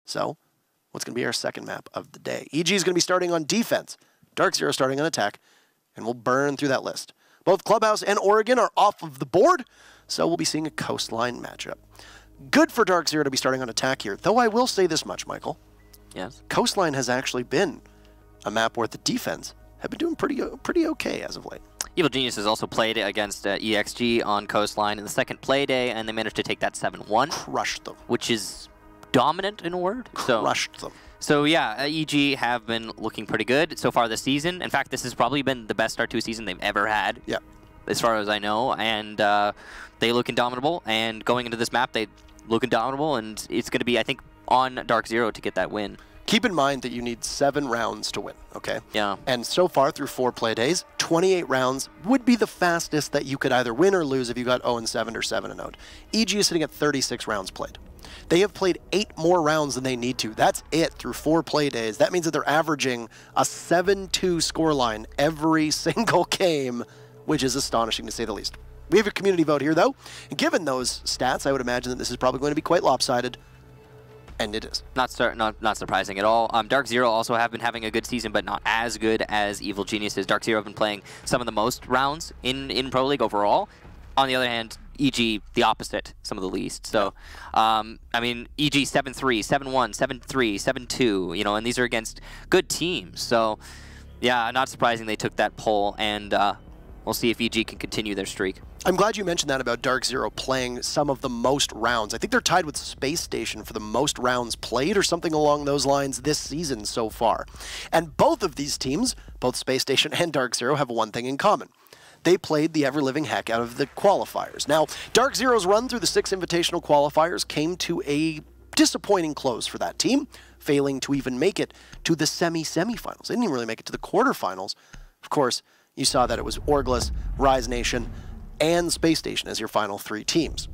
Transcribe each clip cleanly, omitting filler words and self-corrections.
So, what's going to be our second map of the day? EG is going to be starting on defense. DarkZero starting on attack, and we'll burn through that list. Both Clubhouse and Oregon are off of the board, so we'll be seeing a Coastline matchup. Good for DarkZero to be starting on attack here, though I will say this much, Michael. Yes. Coastline has actually been a map where the defense have been doing pretty okay as of late. Evil Genius has also played against EXG on Coastline in the second play day, and they managed to take that 7-1. Crushed them. Which is dominant in a word. Crushed them. So yeah, EG have been looking pretty good so far this season. In fact, this has probably been the best start to a season they've ever had. Yeah. As far as I know, and they look indomitable, and going into this map, they look indomitable, and it's going to be, I think, on DarkZero to get that win. Keep in mind that you need 7 rounds to win, okay? Yeah. And so far, through 4 play days, 28 rounds would be the fastest that you could either win or lose if you got 0-7 or 7-0. EG is sitting at 36 rounds played. They have played 8 more rounds than they need to. That's it through 4 play days. That means that they're averaging a 7-2 scoreline every single game, which is astonishing to say the least. We have a community vote here, though. And given those stats, I would imagine that this is probably going to be quite lopsided. And it is. Not surprising at all. DarkZero also have been having a good season, but not as good as Evil Geniuses. DarkZero have been playing some of the most rounds in Pro League overall. On the other hand, EG, the opposite, some of the least. So, I mean, EG 7-3, 7-1, 7-3, 7-2, you know, and these are against good teams. So, yeah, not surprising they took that poll, and we'll see if EG can continue their streak. I'm glad you mentioned that about DarkZero playing some of the most rounds. I think they're tied with Space Station for the most rounds played or something along those lines this season so far. And both of these teams, both Space Station and DarkZero, have one thing in common. They played the ever-living heck out of the qualifiers. Now, DarkZero's run through the 6 invitational qualifiers came to a disappointing close for that team, failing to even make it to the semi-semifinals. They didn't even really make it to the quarterfinals. Of course, you saw that it was Orglis, Rise Nation, and Space Station as your final 3 teams.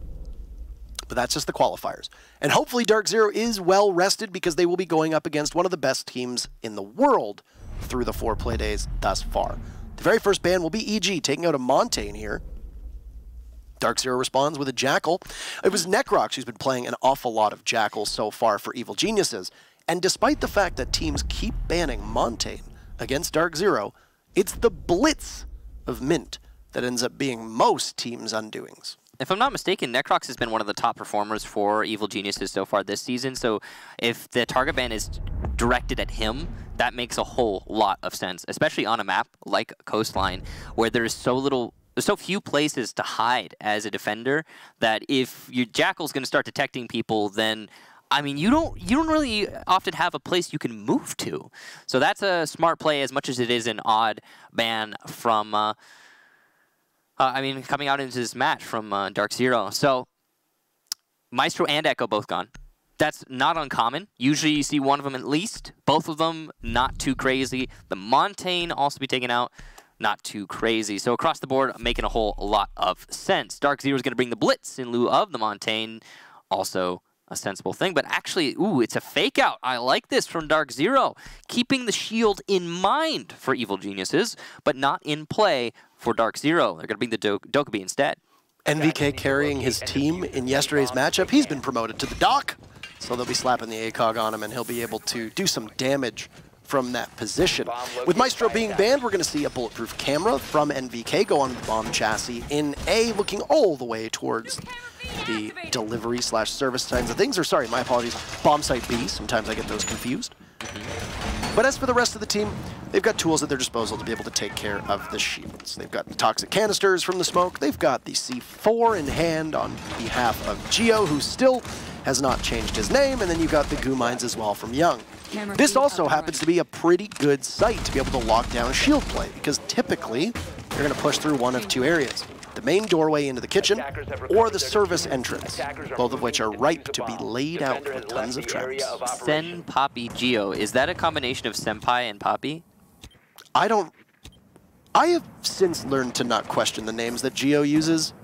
But that's just the qualifiers. And hopefully DarkZero is well rested because they will be going up against one of the best teams in the world through the 4 play days thus far. The very first ban will be EG, taking out a Montaigne here. DarkZero responds with a Jackal. It was Necrox who's been playing an awful lot of Jackals so far for Evil Geniuses. And despite the fact that teams keep banning Montaigne against DarkZero, it's the Blitz of Mint that ends up being most teams' undoings. If I'm not mistaken, Necrox has been one of the top performers for Evil Geniuses so far this season, so if the target ban is directed at him, that makes a whole lot of sense, especially on a map like Coastline, where there's so few places to hide as a defender, that if your Jackal's going to start detecting people, then I mean, you don't really often have a place you can move to. So that's a smart play as much as it is an odd ban from I mean, coming out into this match from DarkZero. So, Maestro and Echo both gone. That's not uncommon. Usually you see one of them at least. Both of them, not too crazy. The Montaigne also be taken out. Not too crazy. So across the board, making a whole lot of sense. DarkZero is going to bring the Blitz in lieu of the Montaigne. Also a sensible thing. But actually, ooh, it's a fake out. I like this from DarkZero. Keeping the shield in mind for Evil Geniuses, but not in play for DarkZero. They're going to bring the Dokkaebi instead. NVK carrying his team in yesterday's matchup. He's been promoted to the dock, so they'll be slapping the ACOG on him, and he'll be able to do some damage from that position. With Maestro being banned, we're going to see a bulletproof camera from NVK go on the bomb chassis in A, looking all the way towards the delivery / service signs of things. Or sorry, my apologies, bomb site B. Sometimes I get those confused. But as for the rest of the team, they've got tools at their disposal to be able to take care of the shields. They've got the toxic canisters from the smoke. They've got the C4 in hand on behalf of Geo, who still has not changed his name. And then you've got the goo mines as well from Young. This also happens to be a pretty good site to be able to lock down shield play, because typically you're going to push through one of 2 areas. The main doorway into the kitchen, or the service entrance, both of which are ripe to be laid out with tons of traps. Sen, Poppy, Geo. Is that a combination of Senpai and Poppy? I have since learned to not question the names that Geo uses.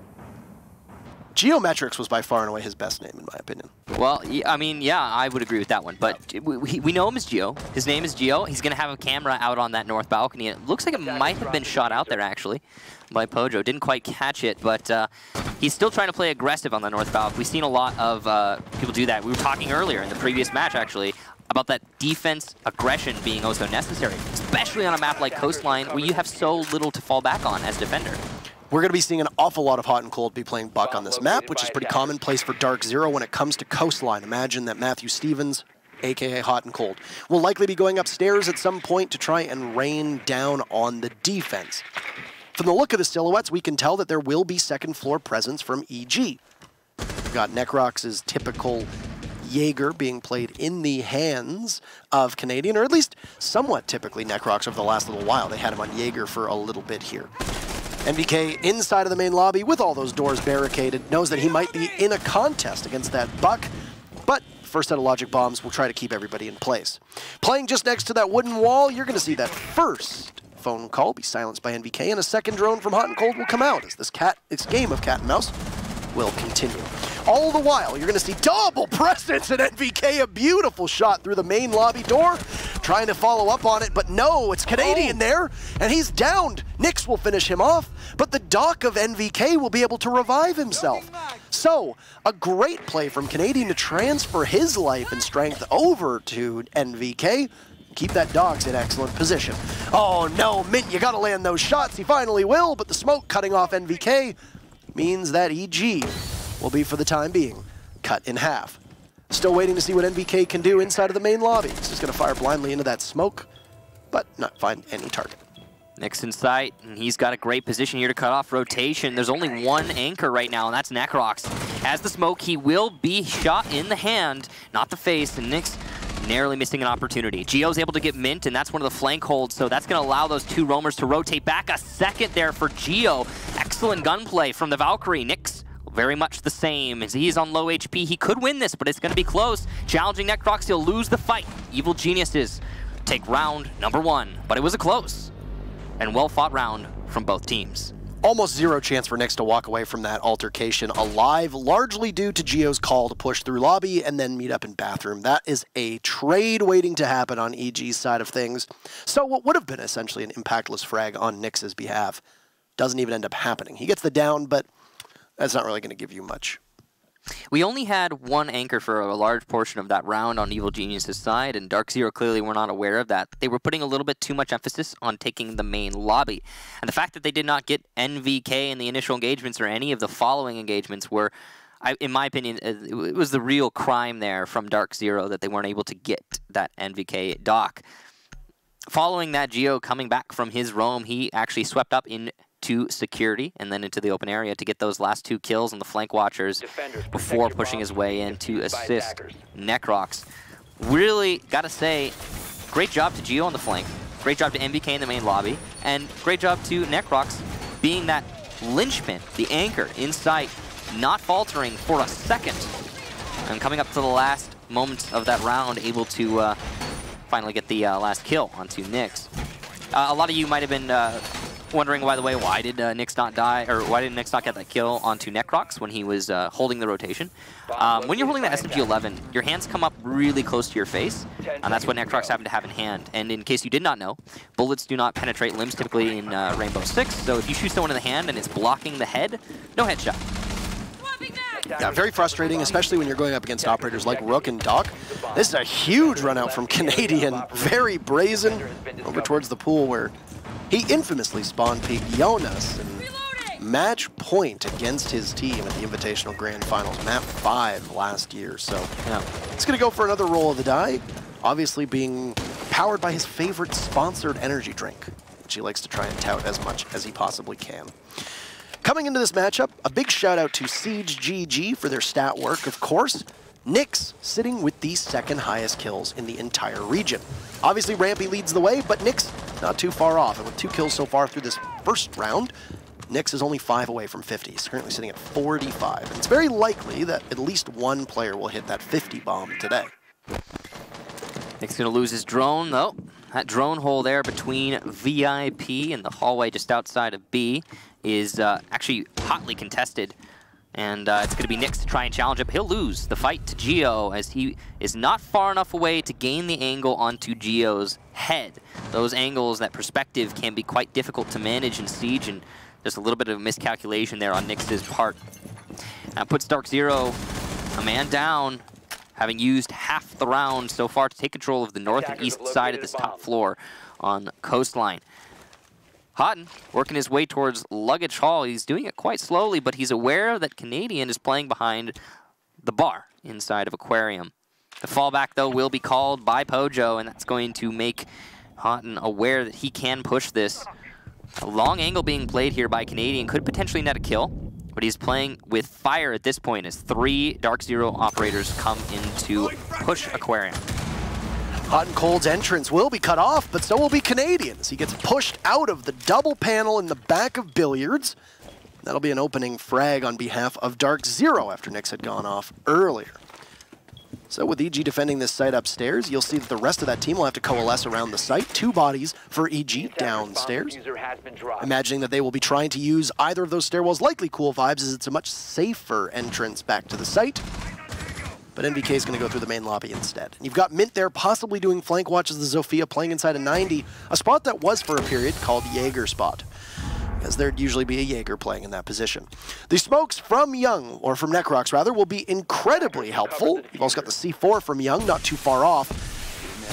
Geometrics was by far and away his best name, in my opinion. Well, I mean, yeah, I would agree with that one. But we know him as Geo. His name is Geo. He's going to have a camera out on that north balcony. It looks like it might have been shot out there, actually, by Pojo. Didn't quite catch it, but He's still trying to play aggressive on the North Valve. We've seen a lot of people do that. We were talking earlier in the previous match, actually, about that defense aggression being oh so necessary, especially on a map like Coastline, where you have so little to fall back on as defender. We're going to be seeing an awful lot of Hot and Cold be playing Buck on this map, which is pretty commonplace for DarkZero when it comes to Coastline. Imagine that Matthew Stevens, aka Hot and Cold, will likely be going upstairs at some point to try and rain down on the defense. From the look of the silhouettes, we can tell that there will be second floor presence from EG. We've got Necrox's typical Jaeger being played in the hands of Canadian, or at least somewhat typically Necrox over the last little while. They had him on Jaeger for a little bit here. NVK inside of the main lobby with all those doors barricaded, knows that he might be in a contest against that Buck, but first set of logic bombs will try to keep everybody in place. Playing just next to that wooden wall, you're going to see that first phone call be silenced by NVK, and a second drone from Hot and Cold will come out as this game of cat and mouse will continue. All the while, you're going to see double presence and NVK, a beautiful shot through the main lobby door, trying to follow up on it, but no, it's Canadian there, and he's downed. Nyx will finish him off, but the Doc of NVK will be able to revive himself. So, a great play from Canadian to transfer his life and strength over to NVK. Keep that Dogs in excellent position. Oh no, Mint, you gotta land those shots. He finally will, but the smoke cutting off NVK means that EG will be, for the time being, cut in half. Still waiting to see what NVK can do inside of the main lobby. He's just going to fire blindly into that smoke, but not find any target. Nyx in sight, and he's got a great position here to cut off rotation. There's only one anchor right now, and that's Necrox. As the smoke, he will be shot in the hand, not the face, and Nyx narrowly missing an opportunity. Geo's able to get Mint, and that's one of the flank holds, so that's going to allow those two roamers to rotate back. A second there for Geo. Excellent gunplay from the Valkyrie. Nyx very much the same. As he's on low HP, he could win this, but it's going to be close. Challenging Necrox, he'll lose the fight. Evil Geniuses take round number 1, but it was a close and well-fought round from both teams. Almost zero chance for Nyx to walk away from that altercation alive, largely due to Geo's call to push through lobby and then meet up in bathroom. That is a trade waiting to happen on EG's side of things. So what would have been essentially an impactless frag on Nyx's behalf doesn't even end up happening. He gets the down, but that's not really going to give you much. We only had one anchor for a large portion of that round on Evil Genius's side, and DarkZero clearly were not aware of that. They were putting a little bit too much emphasis on taking the main lobby. And the fact that they did not get NVK in the initial engagements or any of the following engagements were, in my opinion, it was the real crime there from DarkZero that they weren't able to get that NVK dock. Following that, Geo coming back from his roam, he actually swept up into security and then into the open area to get those last 2 kills on the flank watchers before pushing his way in to assist Necrox. Really, gotta say, great job to Geo on the flank, great job to NVK in the main lobby, and great job to Necrox being that linchpin, the anchor in sight, not faltering for a second, and coming up to the last moments of that round, able to finally get the last kill onto Nyx. A lot of you might have been wondering, by the way, why did Nyx not die, or why did Nyx not get that kill onto Necrox when he was holding the rotation? When you're holding that SMG-11, your hands come up really close to your face, and that's what Necrox happened to have in hand. And in case you did not know, bullets do not penetrate limbs typically in Rainbow Six, so if you shoot someone in the hand and it's blocking the head, no headshot. Yeah, very frustrating, especially when you're going up against operators like Rook and Doc. This is a huge run out from Canadian, very brazen, over towards the pool where he infamously spawned peaked Jonas and match point against his team at the Invitational Grand Finals, map 5 last year. So yeah, it's going to go for another roll of the die, obviously being powered by his favorite sponsored energy drink, which he likes to try and tout as much as he possibly can. Coming into this matchup, a big shout out to Siege GG for their stat work, of course. Nyx sitting with the 2nd highest kills in the entire region. Obviously Rampy leads the way, but Nyx not too far off. And with 2 kills so far through this first round, Nyx is only 5 away from 50. He's currently sitting at 45. And it's very likely that at least one player will hit that 50 bomb today. Nyx gonna lose his drone though. That drone hole there between VIP and the hallway just outside of B is actually hotly contested. And it's going to be Nyx to try and challenge him. He'll lose the fight to Geo as he is not far enough away to gain the angle onto Geo's head. Those angles, that perspective, can be quite difficult to manage in Siege, and just a little bit of a miscalculation there on Nyx's part. That puts DarkZero a man down, having used half the round so far to take control of the north and east side of this top floor on Coastline. Houghton working his way towards Luggage Hall. He's doing it quite slowly, but he's aware that Canadian is playing behind the bar inside of Aquarium. The fallback, though, will be called by Pojo, and that's going to make Houghton aware that he can push this. A long angle being played here by Canadian could potentially net a kill, but he's playing with fire at this point as 3 DarkZero operators come in to push Aquarium. Hot and Cold's entrance will be cut off, but so will be Canadian's. He gets pushed out of the double panel in the back of Billiards. That'll be an opening frag on behalf of DarkZero after Nyx had gone off earlier. So with EG defending this site upstairs, you'll see that the rest of that team will have to coalesce around the site. 2 bodies for EG downstairs. Imagining that they will be trying to use either of those stairwells, likely Cool Vibes, as it's a much safer entrance back to the site. But NVK is going to go through the main lobby instead. And you've got Mint there possibly doing flank watch as the Zofia playing inside a 90, a spot that was for a period called Jaeger spot, as there'd usually be a Jaeger playing in that position. The smokes from Young, or from Necrox rather, will be incredibly helpful. You've also got the C4 from Young, not too far off.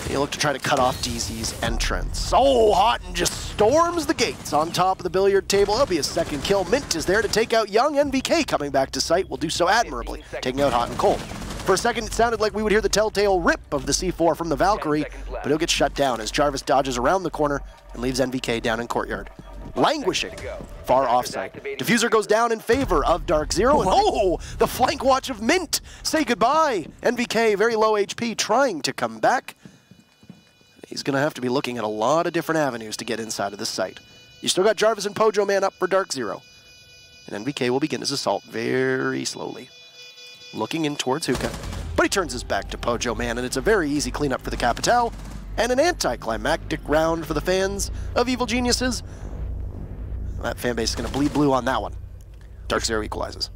And you look to try to cut off DZ's entrance. So Houghton just storms the gates on top of the billiard table. That'll be his second kill. Mint is there to take out Young. NVK coming back to site will do so admirably, taking out Hot and Cold. For a second, it sounded like we would hear the telltale rip of the C4 from the Valkyrie, but he'll get shut down as Jarvis dodges around the corner and leaves NVK down in courtyard, languishing far offside. Diffuser goes down in favor of DarkZero, and oh, the flank watch of Mint. Say goodbye. NVK, very low HP, trying to come back. He's going to have to be looking at a lot of different avenues to get inside of this site. You still got Jarvis and Pojo man up for DarkZero, and NVK will begin his assault very slowly, looking in towards Hookah, but he turns his back to Pojo man, and it's a very easy cleanup for the Capitale, and an anticlimactic round for the fans of Evil Geniuses. That fan base is going to bleed blue on that one. DarkZero equalizes.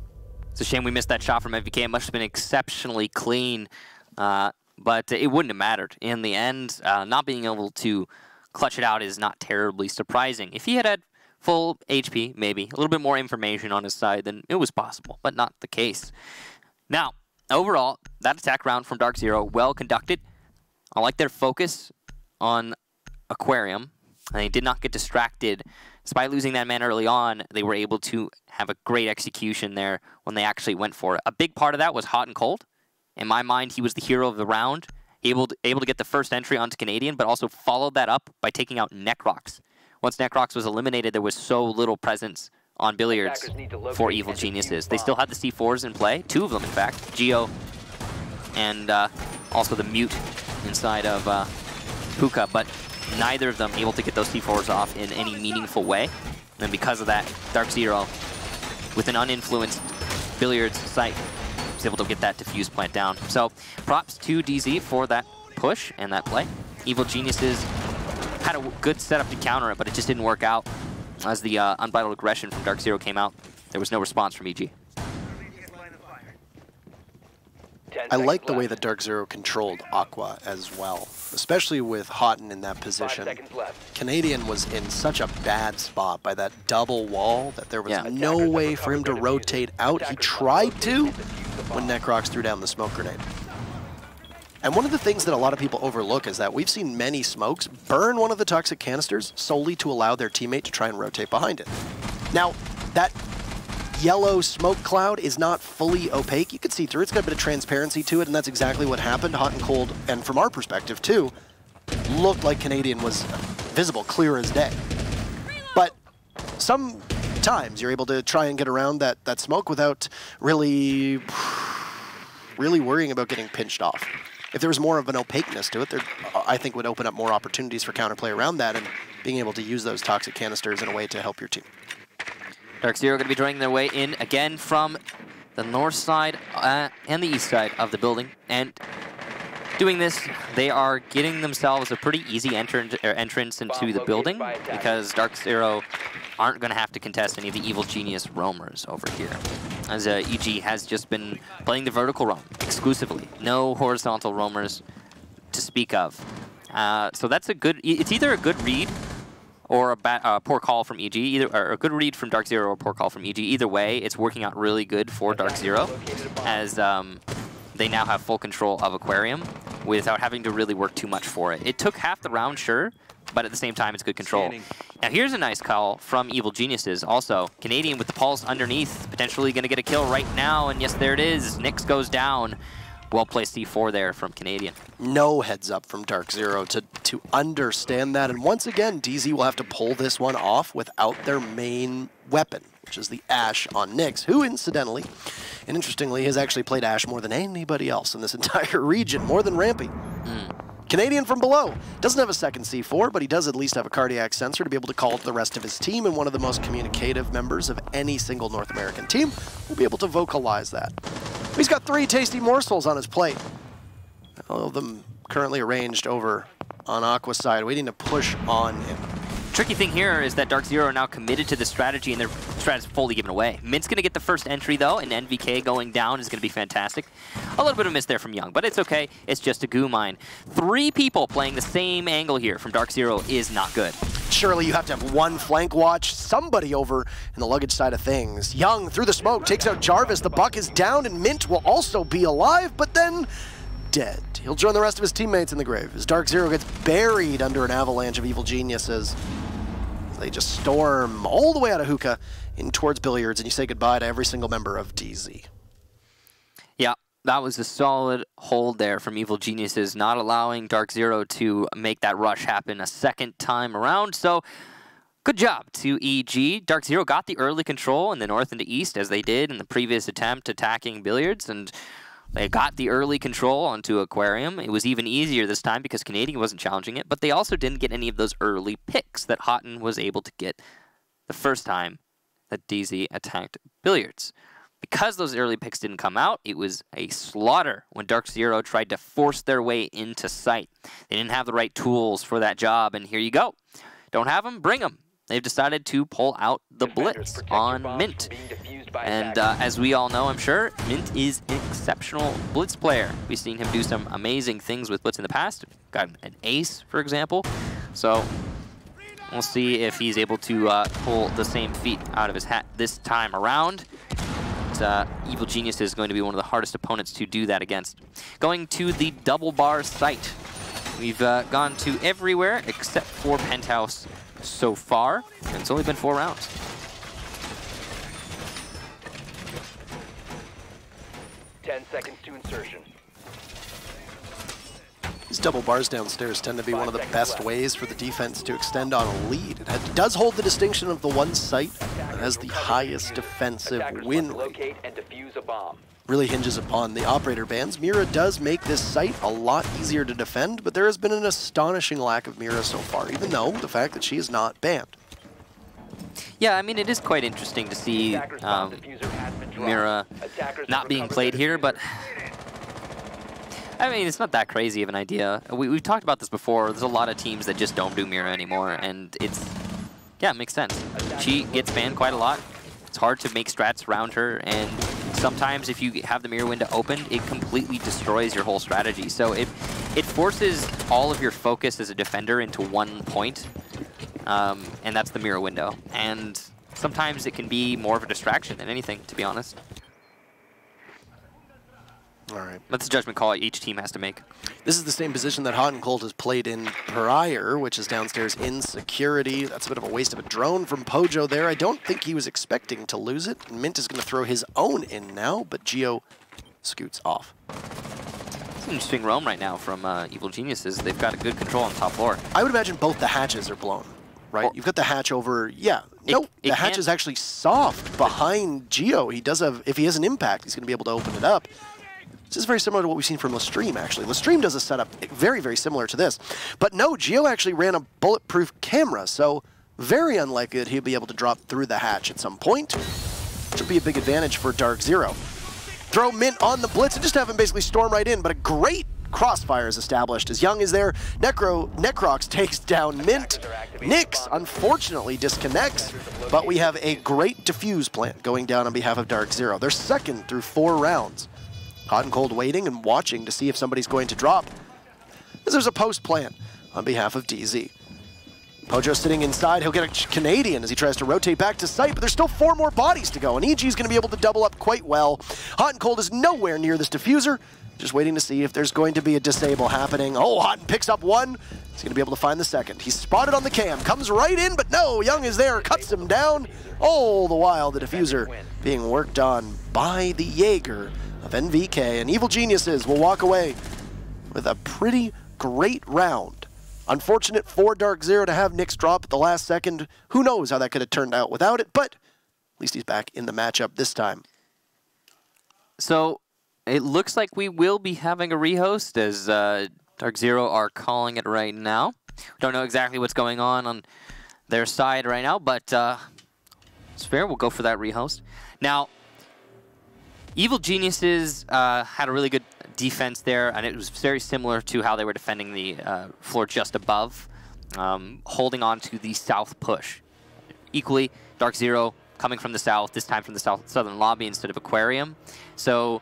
It's a shame we missed that shot from MVK. It must have been exceptionally clean, but it wouldn't have mattered. In the end, not being able to clutch it out is not terribly surprising. If he had had full HP, maybe, a little bit more information on his side, then it was possible, but not the case. Now, overall, that attack round from DarkZero, well conducted. I like their focus on Aquarium. They did not get distracted. Despite losing that man early on, they were able to have a great execution there when they actually went for it. A big part of that was Hot and Cold. In my mind, he was the hero of the round, able to get the first entry onto Canadian, but also followed that up by taking out Necrox. Once Necrox was eliminated, there was so little presence on Billiards for Evil Geniuses. They still had the C4s in play, 2 of them in fact, Geo and also the Mute inside of Hookah, but neither of them able to get those C4s off in any meaningful way. And because of that, DarkZero, with an uninfluenced Billiards site, was able to get that defuse plant down. So props to DZ for that push and that play. Evil Geniuses had a good setup to counter it, but it just didn't work out. As the unbridled aggression from DarkZero came out, there was no response from EG. I like the way that DarkZero controlled Aqua as well, especially with Houghton in that position. Canadian was in such a bad spot by that double wall that there was no way for him to rotate out. He tried to when Necrox threw down the smoke grenade. And one of the things that a lot of people overlook is that we've seen many smokes burn one of the toxic canisters solely to allow their teammate to try and rotate behind it. Now, that yellow smoke cloud is not fully opaque. You can see through it. It's got a bit of transparency to it, and that's exactly what happened. Hot and Cold, and from our perspective too, looked like Canadian was visible, clear as day. But sometimes you're able to try and get around that smoke without really worrying about getting pinched off. If there was more of an opaqueness to it, there, I think, would open up more opportunities for counterplay around that and being able to use those toxic canisters in a way to help your team. DarkZero going to be drawing their way in again from the north side and the east side of the building. And doing this, they are getting themselves a pretty easy entrance into the building because DarkZero aren't going to have to contest any of the Evil Genius roamers over here, as EG has just been playing the vertical roam exclusively. No horizontal roamers to speak of. So that's a good, it's either a good read or a poor call from EG, or a good read from DarkZero or a poor call from EG. Either way, it's working out really good for DarkZero, as they now have full control of Aquarium without having to really work too much for it. It took half the round, sure, but at the same time, it's good control. Now here's a nice call from Evil Geniuses. Also, Canadian with the pulse underneath, potentially going to get a kill right now, and yes, there it is. Nyx goes down. Well-placed C4 there from Canadian. No heads up from DarkZero to understand that, and once again, DZ will have to pull this one off without their main weapon, which is the Ashe on Nyx, who incidentally, and interestingly, has actually played Ashe more than anybody else in this entire region, more than Rampy. Canadian from below. Doesn't have a second C4, but he does at least have a cardiac sensor to be able to call to the rest of his team, and one of the most communicative members of any single North American team will be able to vocalize that. He's got 3 tasty morsels on his plate. All of them currently arranged over on Aqua's side, waiting to push on him. Tricky thing here is that DarkZero are now committed to the strategy, and their strategy is fully given away. Mint's going to get the first entry, though, and NVK going down is going to be fantastic. A little bit of miss there from Young, but it's okay. It's just a goo mine. 3 people playing the same angle here from DarkZero is not good. Surely you have to have one flank watch, somebody over in the luggage side of things. Young, through the smoke, takes out Jarvis. The buck is down, and Mint will also be alive, but then dead. He'll join the rest of his teammates in the grave as DarkZero gets buried under an avalanche of Evil Geniuses. They just storm all the way out of Hookah in towards Billiards, and you say goodbye to every single member of DZ. Yeah, that was a solid hold there from Evil Geniuses, not allowing DarkZero to make that rush happen a second time around. So good job to EG. DarkZero got the early control in the north and the east, as they did in the previous attempt attacking Billiards, and they got the early control onto Aquarium. It was even easier this time because Canadian wasn't challenging it, but they also didn't get any of those early picks that Houghton was able to get the first time that DZ attacked Billiards. Because those early picks didn't come out, it was a slaughter when DarkZero tried to force their way into sight. They didn't have the right tools for that job, and here you go. Don't have them? Bring them. They've decided to pull out the Blitz on Mint. And as we all know, I'm sure, Mint is an exceptional Blitz player. We've seen him do some amazing things with Blitz in the past. Got an ace, for example. So we'll see if he's able to pull the same feat out of his hat this time around. But, Evil Genius is going to be one of the hardest opponents to do that against. Going to the double bar site. We've gone to everywhere except for Penthouse so far, and it's only been 4 rounds. Seconds to insertion. These double bars downstairs tend to be one of the best ways for the defense to extend on a lead. It does hold the distinction of the one site that has the highest defensive win rate. Really hinges upon the operator bans. Mira does make this site a lot easier to defend, but there has been an astonishing lack of Mira so far, even though the fact that she is not banned. Yeah, I mean, it is quite interesting to see Mira not being played here, but I mean, it's not that crazy of an idea. We've talked about this before. There's a lot of teams that just don't do Mira anymore, and it's, yeah, it makes sense. She gets banned quite a lot. It's hard to make strats around her, and sometimes if you have the Mira window open, it completely destroys your whole strategy. So it forces all of your focus as a defender into one point, and that's the Mira window. And sometimes it can be more of a distraction than anything, to be honest. All right. That's a judgment call each team has to make. This is the same position that Hot and Cold has played in prior, which is downstairs in security. That's a bit of a waste of a drone from Pojo there. I don't think he was expecting to lose it. Mint is going to throw his own in now, but Geo scoots off. It's an interesting roam right now from Evil Geniuses. They've got a good control on top floor. I would imagine both the hatches are blown, right? You've got the hatch over, yeah. No, the hatch is actually soft behind Geo. He does have, if he has an impact, he's going to be able to open it up. This is very similar to what we've seen from Lestream, actually. Lestream does a setup very, very similar to this. But no, Geo actually ran a bulletproof camera, so very unlikely that he'll be able to drop through the hatch at some point, which will be a big advantage for DarkZero. Throw Mint on the Blitz and just have him basically storm right in, but a great crossfire is established as Young is there. Necrox takes down Mint. Nyx, unfortunately, disconnects, but we have a great defuse plant going down on behalf of DarkZero. They're second through 4 rounds. Hot and Cold waiting and watching to see if somebody's going to drop. There's a post plant on behalf of DZ. Pojo sitting inside. He'll get a Canadian as he tries to rotate back to site, but there's still 4 more bodies to go, and EG's going to be able to double up quite well. Hot and Cold is nowhere near this diffuser. Just waiting to see if there's going to be a disable happening. Oh, Hot and picks up 1. He's going to be able to find the second. He's spotted on the cam. Comes right in, but no, Young is there. Cuts him down. All the while, the diffuser being worked on by the Jaeger of NVK. And Evil Geniuses will walk away with a pretty great round. Unfortunate for DarkZero to have Nyx drop at the last second. Who knows how that could have turned out without it, but at least he's back in the matchup this time. So it looks like we will be having a rehost, as DarkZero are calling it right now. Don't know exactly what's going on their side right now, but it's fair. We'll go for that rehost. Now, Evil Geniuses had a really good defense there, and it was very similar to how they were defending the floor just above, holding on to the south push. Equally, DarkZero coming from the south, this time from the southern lobby instead of Aquarium. So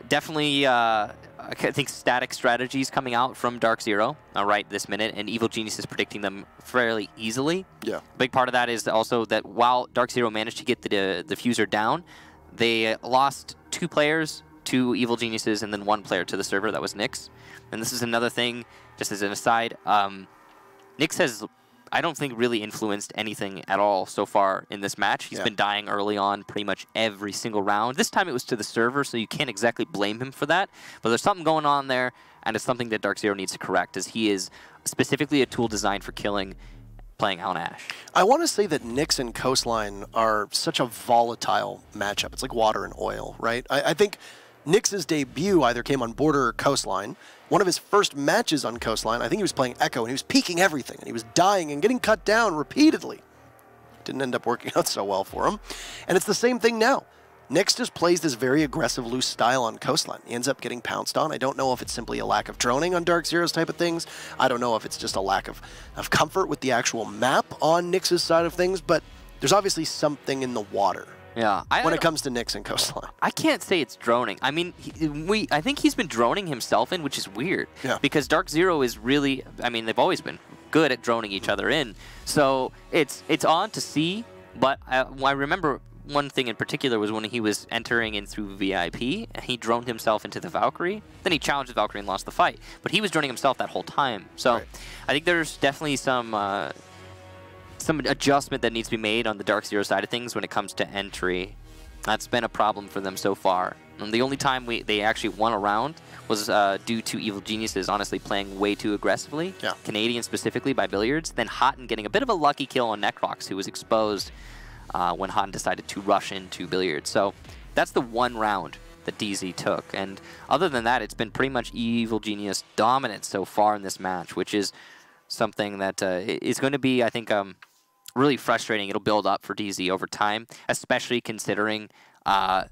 definitely, I think static strategies coming out from DarkZero right this minute, and Evil Genius is predicting them fairly easily. Yeah. A big part of that is also that while DarkZero managed to get the diffuser down, they lost 2 players, 2 Evil Geniuses, and then 1 player to the server. That was Nyx. And this is another thing, just as an aside, Nyx has, I don't think, really influenced anything at all so far in this match. He's been dying early on pretty much every single round. This time it was to the server, so you can't exactly blame him for that. But there's something going on there, and it's something that DarkZero needs to correct, as he is specifically a tool designed for killing, playing on Ash. I want to say that Nyx and Coastline are such a volatile matchup. It's like water and oil, right? I think Nyx's debut either came on Border or Coastline. One of his first matches on Coastline, I think he was playing Echo, and he was peeking everything, and he was dying and getting cut down repeatedly. Didn't end up working out so well for him. And it's the same thing now. Nyx just plays this very aggressive, loose style on Coastline. He ends up getting pounced on. I don't know if it's simply a lack of droning on DarkZero's type of things. I don't know if it's just a lack of comfort with the actual map on Nyx's side of things, but there's obviously something in the water. Yeah, when it comes to Nyx and Coastline. I can't say it's droning. I mean, I think he's been droning himself in, which is weird. Yeah. Because DarkZero is really, I mean, they've always been good at droning each other in. So it's odd to see, but I remember one thing in particular was when he was entering in through VIP, and he droned himself into the Valkyrie. Then he challenged the Valkyrie and lost the fight. But he was droning himself that whole time. So right. I think there's definitely some adjustment that needs to be made on the DarkZero side of things when it comes to entry. That's been a problem for them so far. And the only time they actually won a round was due to Evil Geniuses honestly playing way too aggressively. Yeah. Canadian specifically by Billiards. Then Hotton getting a bit of a lucky kill on Necrox, who was exposed when Hotton decided to rush into Billiards. So that's the one round that DZ took. And other than that, it's been pretty much Evil Genius dominant so far in this match, which is something that is going to be, I think, really frustrating. It'll build up for DZ over time, especially considering, I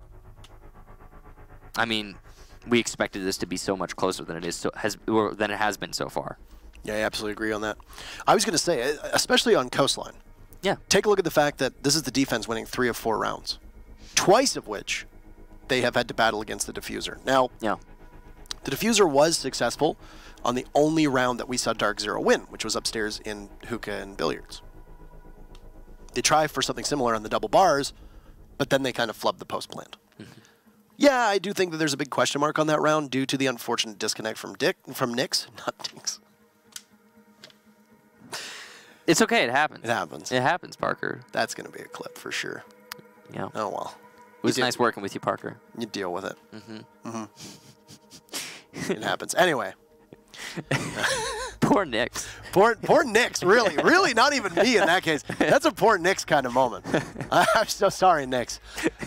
mean, we expected this to be so much closer than it is, than it has been so far. Yeah, I absolutely agree on that. I was going to say, especially on Coastline. Yeah. Take a look at the fact that this is the defense winning 3 of 4 rounds, twice of which they have had to battle against the diffuser. Now, yeah, the diffuser was successful on the only round that we saw DarkZero win, which was upstairs in Hookah and Billiards. They try for something similar on the double bars, but then they kind of flubbed the post plant. Mm-hmm. Yeah, I do think that there's a big question mark on that round due to the unfortunate disconnect from Nyx, not Nyx. It's okay, it happens. It happens. It happens, Parker. That's going to be a clip for sure. Yeah. Oh, well. It was nice working with you, Parker. You deal with it. Mm-hmm. Mm-hmm. It happens. Anyway. Poor Nyx. Poor Nyx, really. Really, not even me in that case. That's a poor Nyx kind of moment. I'm so sorry, Nyx.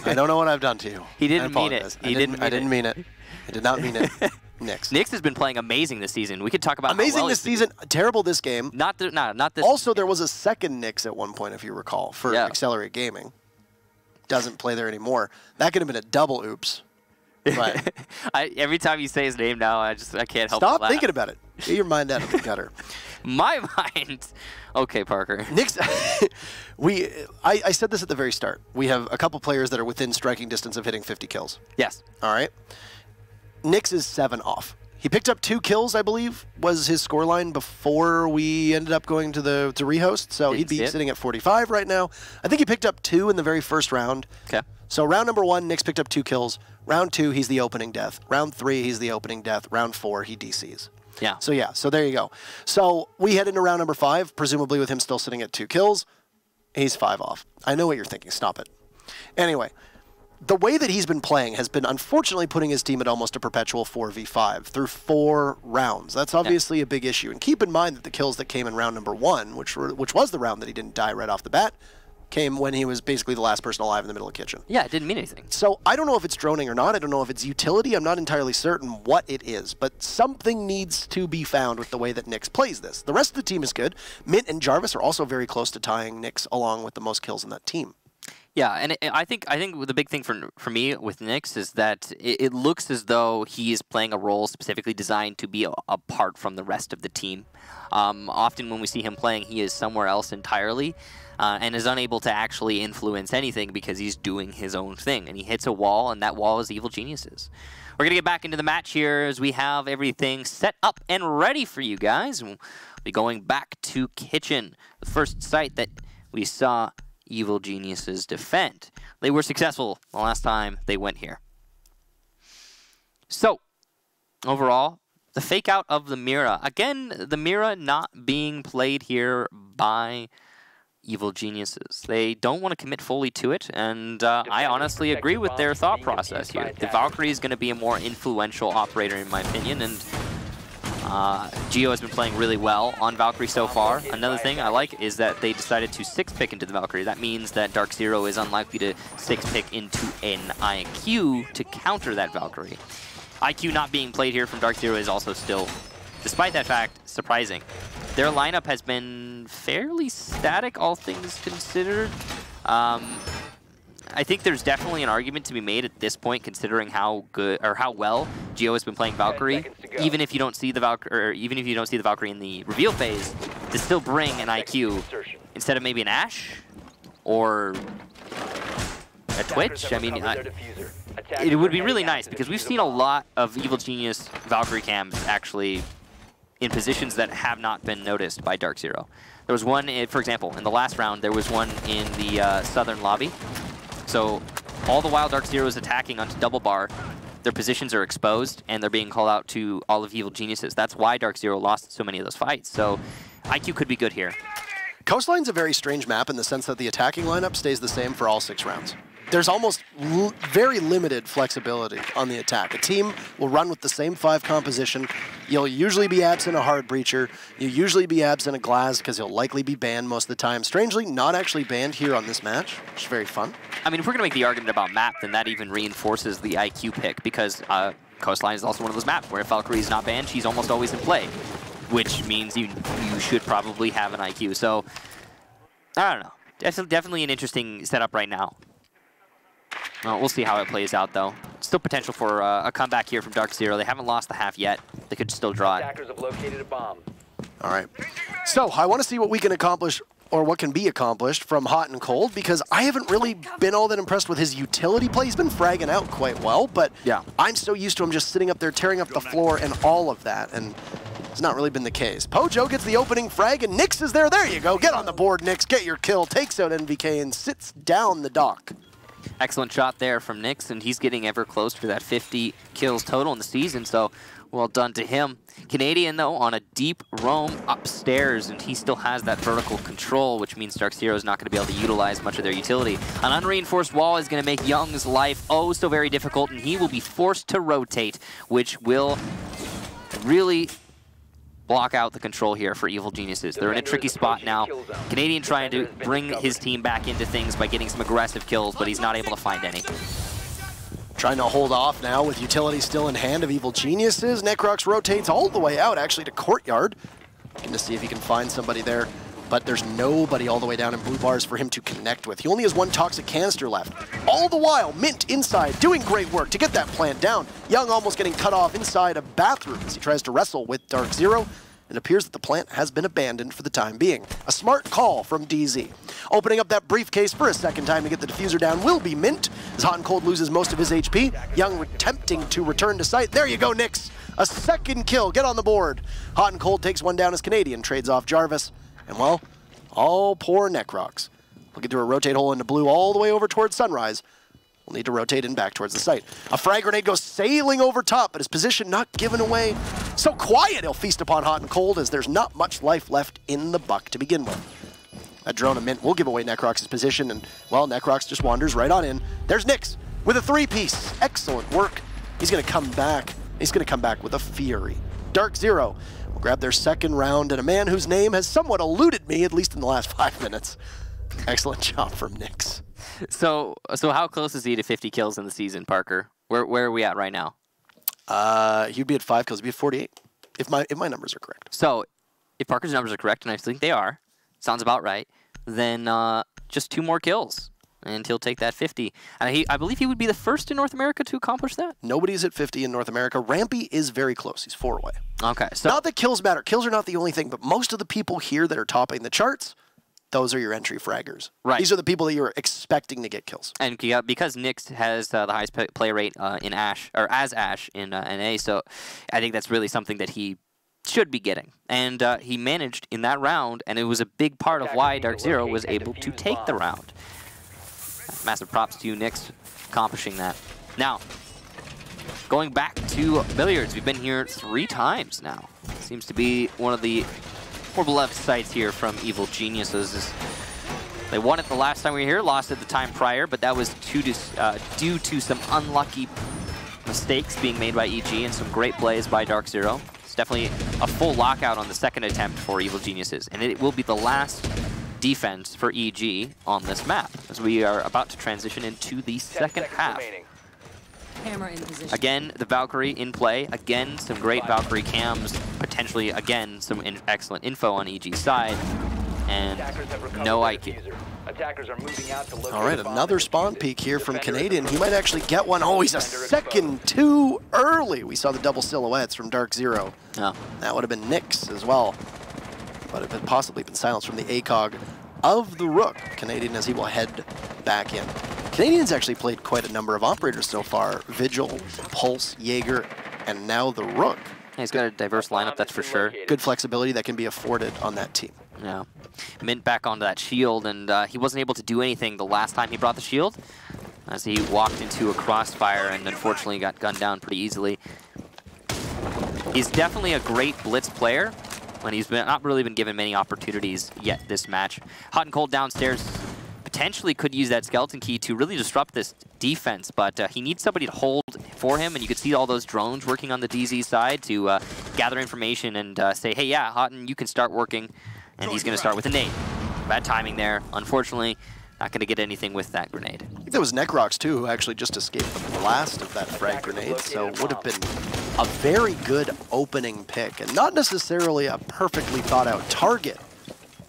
I don't know what I've done to you. He didn't mean it. I didn't mean it. I did not mean it. Nyx has been playing amazing this season. We could talk about amazing how well this season. Terrible this game. Not this. Also, there was a second Nyx at one point, if you recall, for Accelerate Gaming. Doesn't play there anymore. That could have been a double oops. But every time you say his name now, I can't help but stop laugh. thinking about it. Get your mind out of the gutter. My mind. Okay, Parker. Nyx, I said this at the very start. We have a couple players that are within striking distance of hitting 50 kills. Yes. All right. Nyx is 7 off. He picked up 2 kills, I believe, was his scoreline before we ended up going to rehost. So he'd be sitting at 45 right now. I think he picked up 2 in the very first round. Okay. So round number 1, Nyx picked up 2 kills. Round 2, he's the opening death. Round 3, he's the opening death. Round 4, he DCs. Yeah. So there you go. So we head into round number 5, presumably with him still sitting at 2 kills. He's 5 off. I know what you're thinking. Stop it. Anyway. The way that he's been playing has been unfortunately putting his team at almost a perpetual 4v5 through 4 rounds. That's obviously a big issue. And keep in mind that the kills that came in round number 1, which was the round that he didn't die right off the bat, came when he was basically the last person alive in the middle of the kitchen. Yeah, it didn't mean anything. So I don't know if it's droning or not. I don't know if it's utility. I'm not entirely certain what it is. But something needs to be found with the way that Nyx plays this. The rest of the team is good. Mint and Jarvis are also very close to tying Nyx along with the most kills in that team. Yeah, and I think the big thing for me with Nyx is that it looks as though he is playing a role specifically designed to be apart from the rest of the team. Often when we see him playing, he is somewhere else entirely and is unable to actually influence anything because he's doing his own thing. And he hits a wall, and that wall is Evil Geniuses. We're going to get back into the match here as we have everything set up and ready for you guys. We'll be going back to Kitchen, the first site that we saw Evil Geniuses defend. They were successful the last time they went here. So, overall, the fake out of the Mira. Again, the Mira not being played here by Evil Geniuses. They don't want to commit fully to it, and I honestly agree with their thought process here. The Valkyrie is going to be a more influential operator in my opinion, and Geo has been playing really well on Valkyrie so far. Another thing I like is that they decided to 6-pick into the Valkyrie. That means that DarkZero is unlikely to 6-pick into an IQ to counter that Valkyrie. IQ not being played here from DarkZero is also still, despite that fact, surprising. Their lineup has been fairly static, all things considered. I think there's definitely an argument to be made at this point, considering how good or how well Geo has been playing Valkyrie. Even if you don't see the Valkyrie, in the reveal phase, to still bring an IQ instead of maybe an Ashe or a Twitch. I mean, it would be really nice because we've seen a lot of Evil Genius Valkyrie cams actually in positions that have not been noticed by DarkZero. There was one, for example, in the last round, there was one in the southern lobby. So all the while DarkZero is attacking onto double bar, their positions are exposed and they're being called out to all of Evil Geniuses. That's why DarkZero lost so many of those fights. So IQ could be good here. Coastline's a very strange map in the sense that the attacking lineup stays the same for all 6 rounds. There's almost very limited flexibility on the attack. A team will run with the same 5 composition. You'll usually be absent a hard breacher. You'll usually be absent a glass because he'll likely be banned most of the time. Strangely, not actually banned here on this match, which is very fun. I mean, if we're going to make the argument about map, then that even reinforces the IQ pick because Coastline is also one of those maps where if Valkyrie is not banned, she's almost always in play, which means you should probably have an IQ. So, I don't know. Definitely an interesting setup right now. We'll see how it plays out, though. Still potential for a comeback here from DarkZero. They haven't lost the half yet. They could still draw it. Attackers have located a bomb. All right. So I want to see what we can accomplish or what can be accomplished from Hot and Cold because I haven't really been all that impressed with his utility play. He's been fragging out quite well, but yeah, I'm so used to him just sitting up there, tearing up the floor and all of that, and it's not really been the case. Pojo gets the opening frag, and Nyx is there. There you go. Get on the board, Nyx. Get your kill. Takes out NVK and sits down the dock. Excellent shot there from Nyx, and he's getting ever closer to that 50 kills total in the season, so well done to him. Canadian, though, on a deep roam upstairs, and he still has that vertical control, which means DarkZero is not going to be able to utilize much of their utility. An unreinforced wall is going to make Young's life oh so very difficult, and he will be forced to rotate, which will really block out the control here for Evil Geniuses. They're in a tricky spot now. Canadian trying to bring his team back into things by getting some aggressive kills, but he's not able to find any. Trying to hold off now with utility still in hand of Evil Geniuses. Necrox rotates all the way out, actually, to Courtyard. Looking to see if he can find somebody there, but there's nobody all the way down in blue bars for him to connect with. He only has 1 toxic canister left. All the while, Mint inside, doing great work to get that plant down. Young almost getting cut off inside a bathroom as he tries to wrestle with DarkZero. It appears that the plant has been abandoned for the time being. A smart call from DZ. Opening up that briefcase for a second time to get the diffuser down will be Mint, as Hot and Cold loses most of his HP. Young attempting to return to site. There you go, Nyx. A second kill, get on the board. Hot and Cold takes one down as Canadian trades off Jarvis. And well, all poor Necrox. Looking through a rotate hole into blue all the way over towards Sunrise. We'll need to rotate in back towards the site. A frag grenade goes sailing over top, but his position not given away. So quiet, he'll feast upon Hot and Cold as there's not much life left in the buck to begin with. A drone of Mint will give away Necrox's position, and, well, Necrox just wanders right on in. There's Nyx with a 3-piece. Excellent work. He's going to come back. He's going to come back with a fury. DarkZero will grab their second round, and a man whose name has somewhat eluded me, at least in the last 5 minutes. Excellent job from Nyx. So how close is he to 50 kills in the season, Parker? Where are we at right now? He'd be at 5 kills. He'd be at 48, if my numbers are correct. So if Parker's numbers are correct, and I think they are, sounds about right, then just 2 more kills, and he'll take that 50. And I believe he would be the first in North America to accomplish that? Nobody's at 50 in North America. Rampy is very close. He's 4 away. Okay. So not that kills matter. Kills are not the only thing, but most of the people here that are topping the charts, those are your entry fraggers. Right. These are the people that you're expecting to get kills. And because Nyx has the highest play rate in Ashe, or as Ashe in NA, so I think that's really something that he should be getting. And he managed in that round, and it was a big part of why DarkZero was able to take the round. Massive props to you, Nyx, accomplishing that. Now, going back to billiards, we've been here 3 times now. Seems to be one of the more beloved sites here from Evil Geniuses. They won it the last time we were here, lost it the time prior, but that was due to some unlucky mistakes being made by EG and some great plays by DarkZero. It's definitely a full lockout on the second attempt for Evil Geniuses, and it will be the last defense for EG on this map, as we are about to transition into the second half. Hammer in position. Again, the Valkyrie in play. Again, some great Valkyrie cams. Potentially, again, some excellent info on EG's side. And no IQ. All right, another spawn peek here from Canadian. He might actually get one. Oh, he's a second too early. We saw the double silhouettes from DarkZero. Oh. That would have been Nyx as well. But it had possibly been silenced from the ACOG of the Rook. Canadian as he will head back in. Canadian's actually played quite a number of operators so far. Vigil, Pulse, Jaeger, and now the Rook. Yeah, he's got a diverse lineup, that's for sure. Good flexibility that can be afforded on that team. Yeah. Mint back onto that shield, and he wasn't able to do anything the last time he brought the shield, as he walked into a crossfire and unfortunately got gunned down pretty easily. He's definitely a great blitz player, and he's not really been given many opportunities yet this match. Hot and Cold downstairs potentially could use that skeleton key to really disrupt this defense, but he needs somebody to hold for him, and you could see all those drones working on the DZ side to gather information and say, hey, yeah, Houghton, you can start working, and he's going to start with a nade. Bad timing there. Unfortunately, not going to get anything with that grenade. I think there was Necrox, too, who actually just escaped the blast of that frag grenade, so would have been a very good opening pick, and not necessarily a perfectly thought-out target,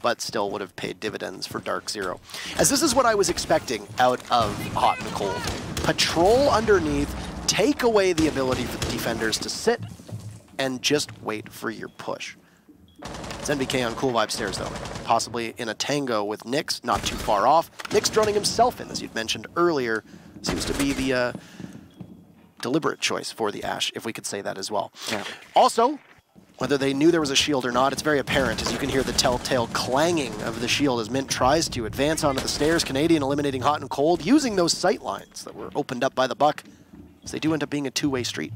but still would have paid dividends for DarkZero. As this is what I was expecting out of Hot and Cold. Patrol underneath, take away the ability for the defenders to sit, and just wait for your push. It's NBK on Cool Vibe stairs, though. Possibly in a tango with Nyx, not too far off. Nyx droning himself in, as you'd mentioned earlier. Seems to be the deliberate choice for the Ashe, if we could say that as well. Yeah. Also, whether they knew there was a shield or not, it's very apparent, as you can hear the telltale clanging of the shield as Mint tries to advance onto the stairs. Canadian eliminating Hot and Cold, using those sight lines that were opened up by the Buck, as they do end up being a two-way street.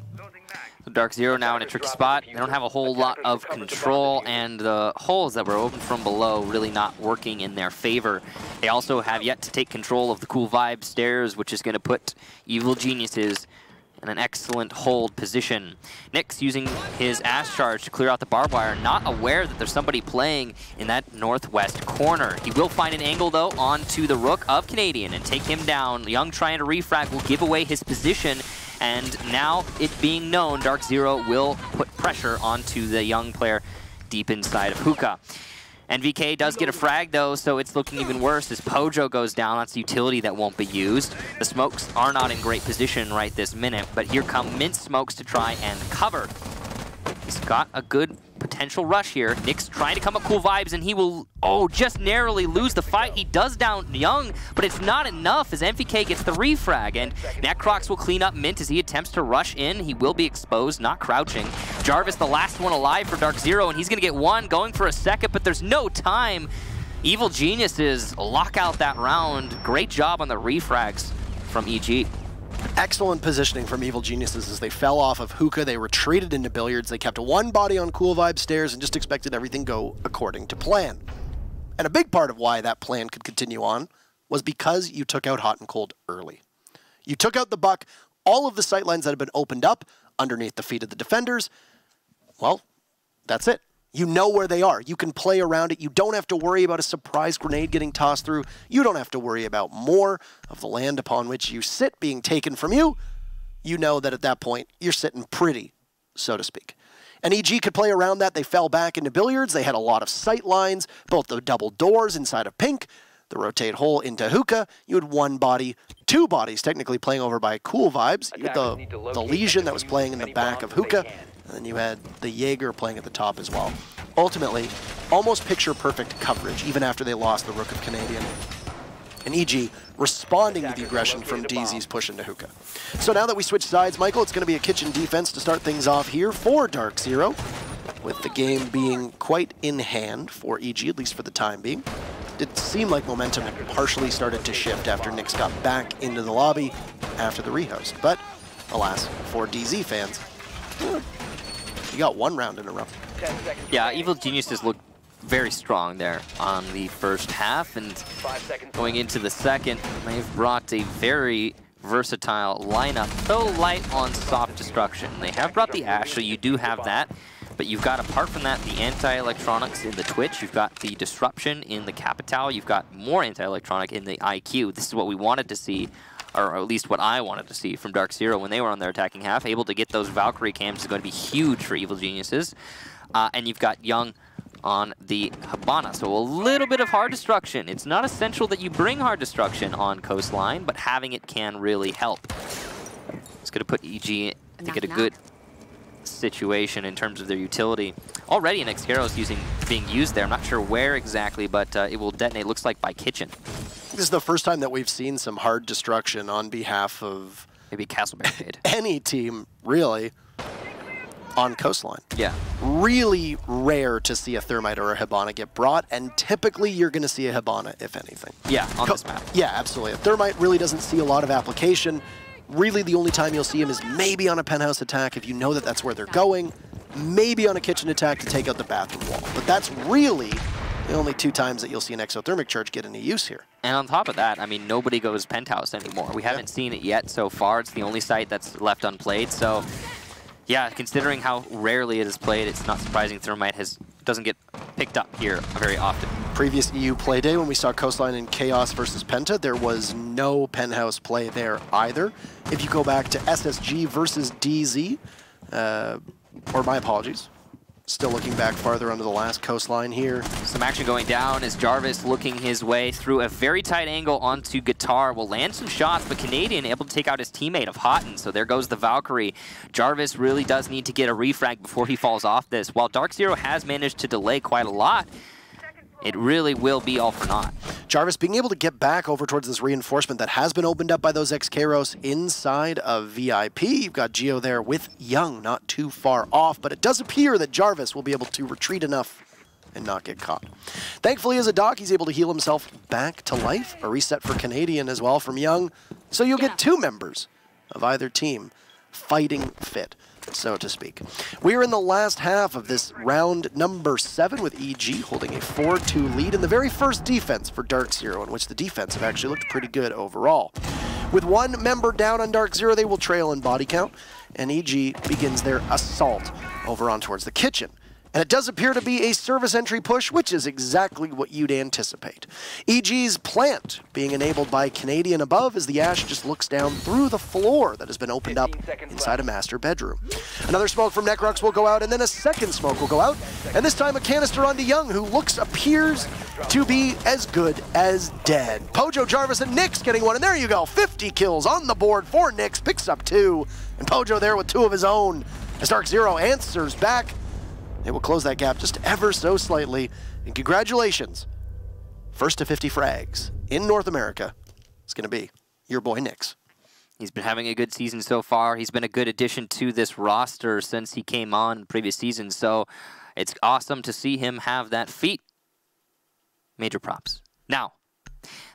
So DarkZero now in a tricky spot. They don't have a whole lot of control, and the holes that were open from below really not working in their favor. They also have yet to take control of the Cool Vibe stairs, which is going to put Evil Geniuses in an excellent hold position. Nyx using his Ash Charge to clear out the barbed wire, not aware that there's somebody playing in that northwest corner. He will find an angle, though, onto the Rook of Canadian and take him down. Young trying to refrag will give away his position, and now it being known, DarkZero will put pressure onto the Young player deep inside of Hookah. NVK does get a frag, though, so it's looking even worse as Pojo goes down. That's the utility that won't be used. The smokes are not in great position right this minute, but here come Mint smokes to try and cover. He's got a good potential rush here. Nick's trying to come up cool vibes, and he will, just narrowly lose the fight. He does down Young, but it's not enough as MVK gets the refrag, and Necrox will clean up Mint as he attempts to rush in. He will be exposed, not crouching. Jarvis, the last one alive for DarkZero, and he's going to get one, going for a second, but there's no time. Evil Geniuses lock out that round. Great job on the refrags from EG. Excellent positioning from Evil Geniuses as they fell off of Hookah. They retreated into Billiards. They kept one body on Cool Vibe stairs and just expected everything go according to plan. And a big part of why that plan could continue on was because you took out Hot and Cold early. You took out the Buck, all of the sightlines that had been opened up underneath the feet of the defenders. Well, that's it. You know where they are. You can play around it. You don't have to worry about a surprise grenade getting tossed through. You don't have to worry about more of the land upon which you sit being taken from you. You know that at that point, you're sitting pretty, so to speak. And EG could play around that. They fell back into Billiards. They had a lot of sight lines, both the double doors inside of Pink, the rotate hole into Hookah. You had one body, two bodies technically playing over by Cool Vibes. You had the Legion that was playing in the back of Hookah. And then you had the Jaeger playing at the top as well. Ultimately, almost picture-perfect coverage, even after they lost the Rook of Canadian. And EG responding to the aggression from DZ's push into Hookah. So now that we switch sides, Michael, it's going to be a kitchen defense to start things off here for DarkZero, with the game being quite in hand for EG, at least for the time being. It seemed like momentum had partially started to shift after Nyx got back into the lobby after the rehost. But, alas, for DZ fans, you got one round in a row. Yeah, Evil Geniuses look very strong there on the first half, and going into the second, they've brought a very versatile lineup, though light on soft destruction. They have brought the Ash, so you do have that, but you've got, apart from that, the anti-electronics in the Twitch, you've got the disruption in the Capital, you've got more anti-electronic in the IQ. This is what we wanted to see, or at least what I wanted to see from DarkZero when they were on their attacking half. Able to get those Valkyrie cams is going to be huge for Evil Geniuses. And you've got Young on the Habana, so a little bit of hard destruction. It's not essential that you bring hard destruction on Coastline, but having it can really help. It's going to put EG, I think, at a good situation in terms of their utility. Already an Xcaros being used there. I'm not sure where exactly, but it will detonate, looks like, by Kitchen. This is the first time that we've seen some hard destruction on behalf of maybe Castle Barricade. Any team, really, on Coastline. Yeah. Really rare to see a Thermite or a Hibana get brought, and typically you're going to see a Hibana, if anything. Yeah, on this map. Yeah, absolutely. A Thermite really doesn't see a lot of application. Really, the only time you'll see him is maybe on a penthouse attack if you know that that's where they're going, maybe on a kitchen attack to take out the bathroom wall. But that's really the only two times that you'll see an exothermic charge get any use here. And on top of that, I mean, nobody goes penthouse anymore. We haven't seen it yet so far. It's the only site that's left unplayed. So, yeah, considering how rarely it is played, it's not surprising Thermite doesn't get picked up here very often. Previous EU play day, when we saw Coastline in Chaos versus Penta, there was no penthouse play there either. If you go back to SSG versus DZ, or my apologies, still looking back farther onto the last Coastline here. Some action going down as Jarvis looking his way through a very tight angle onto Guitar. Will land some shots, but Canadian able to take out his teammate of Houghton. So there goes the Valkyrie. Jarvis really does need to get a refrag before he falls off this. While DarkZero has managed to delay quite a lot, it really will be all for naught. Jarvis being able to get back over towards this reinforcement that has been opened up by those Xcaros inside of VIP. You've got Geo there with Young not too far off, but it does appear that Jarvis will be able to retreat enough and not get caught. Thankfully, as a Doc, he's able to heal himself back to life. A reset for Canadian as well from Young. So you'll get two members of either team fighting fit, so to speak. We are in the last half of this round number 7 with EG holding a 4-2 lead in the very first defense for DarkZero, in which the defense have actually looked pretty good overall. With one member down on DarkZero, they will trail in body count, and EG begins their assault over on towards the kitchen. And it does appear to be a service entry push, which is exactly what you'd anticipate. EG's plant being enabled by Canadian above as the Ash just looks down through the floor that has been opened up inside a master bedroom. Another smoke from Necrox will go out, and then a second smoke will go out, and this time a canister onto Young, who appears to be as good as dead. Pojo, Jarvis, and Nyx getting one, and there you go, 50 kills on the board for Nyx, picks up 2, and Pojo there with 2 of his own, as DarkZero answers back They will close that gap just ever so slightly. And congratulations. First to 50 frags in North America is going to be your boy Nyx. He's been having a good season so far. He's been a good addition to this roster since he came on previous season. So it's awesome to see him have that feat. Major props. Now,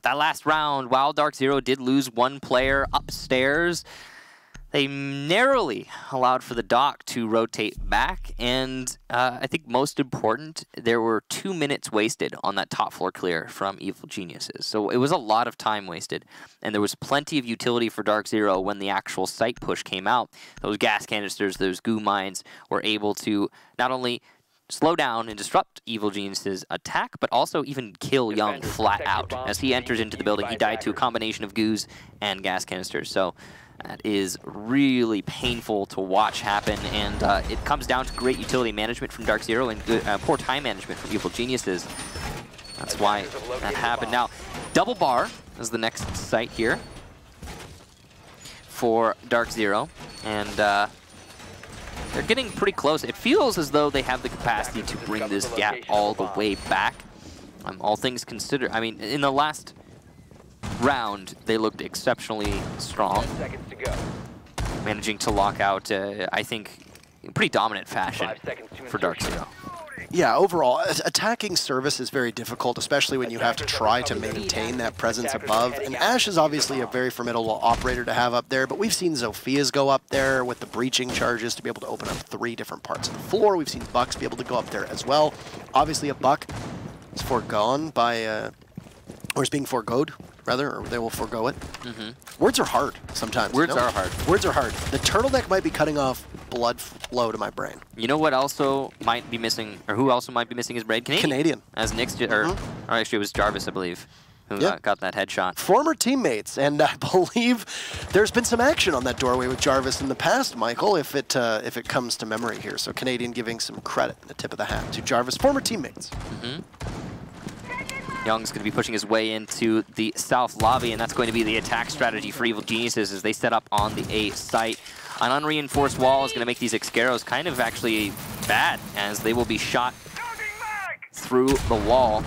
that last round, while DarkZero did lose one player upstairs, they narrowly allowed for the Doc to rotate back, and I think most important, there were 2 minutes wasted on that top floor clear from Evil Geniuses. So it was a lot of time wasted, and there was plenty of utility for DarkZero when the actual site push came out. Those gas canisters, those goo mines were able to not only slow down and disrupt Evil Genius's attack, but also even kill Young flat out. As he enters into the building, he died to a combination of goos and gas canisters. So that is really painful to watch happen, and it comes down to great utility management from DarkZero and good, poor time management from Evil Geniuses. That's why that happened. Now, Double Bar is the next site here for DarkZero, and they're getting pretty close. It feels as though they have the capacity to bring this gap all the way back. All things considered, I mean, in the last round, they looked exceptionally strong, managing to lock out, I think, in pretty dominant fashion for DarkZero. Yeah, overall, attacking service is very difficult, especially when you have to try to maintain that presence above. And Ashe is obviously a very formidable operator to have up there, but we've seen Zophia's go up there with the breaching charges to be able to open up 3 different parts of the floor. We've seen Bucks be able to go up there as well. Obviously, a Buck is foregone by, or is being foregoed, rather, or they will forego it. Words are hard sometimes. Words are hard. Words are hard. The turtleneck might be cutting off blood flow to my brain. You know what also might be missing, or who also might be missing his brain? Canadian. As Nyx, or actually it was Jarvis, I believe, who got that headshot. Former teammates, and I believe there's been some action on that doorway with Jarvis in the past, Michael, if it comes to memory here. So Canadian giving some credit, the tip of the hat to Jarvis, former teammates. Young's going to be pushing his way into the south lobby, and that's going to be the attack strategy for Evil Geniuses as they set up on the A site. An unreinforced wall is going to make these Xcaros kind of actually bad, as they will be shot through the wall.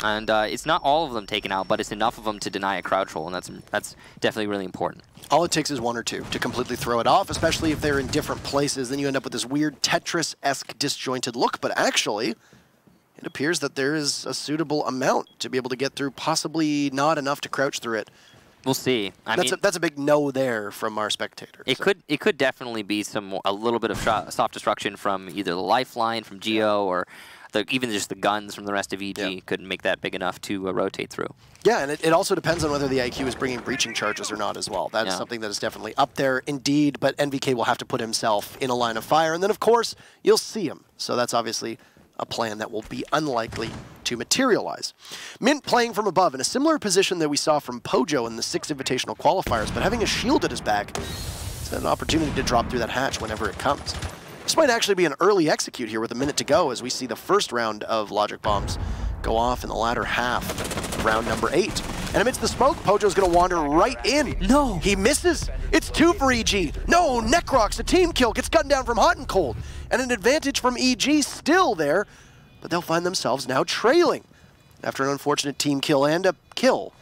And it's not all of them taken out, but it's enough of them to deny a crowd troll, and that's definitely really important. All it takes is 1 or 2 to completely throw it off, especially if they're in different places. Then you end up with this weird Tetris-esque disjointed look, but actually, it appears that there is a suitable amount to be able to get through, possibly not enough to crouch through it. We'll see. That's a big no there from our spectators. It could definitely be a little bit of soft destruction from either the lifeline from Geo or even just the guns from the rest of EG couldn't make that big enough to rotate through. Yeah, and it also depends on whether the IQ is bringing breaching charges or not as well. That is something that is definitely up there indeed, but NVK will have to put himself in a line of fire, and then of course you'll see him. So that's obviously a plan that will be unlikely to materialize. Mint playing from above in a similar position that we saw from Pojo in the 6 Invitational qualifiers, but having a shield at his back, it's an opportunity to drop through that hatch whenever it comes. This might actually be an early execute here with a minute to go as we see the first round of logic bombs go off in the latter half of round number 8. And amidst the smoke, Pojo's going to wander right in. No! He misses. It's 2 for EG. No, Necrox, a team kill, gets gunned down from Hot and Cold. And an advantage from EG still there, but they'll find themselves now trailing after an unfortunate team kill and a kill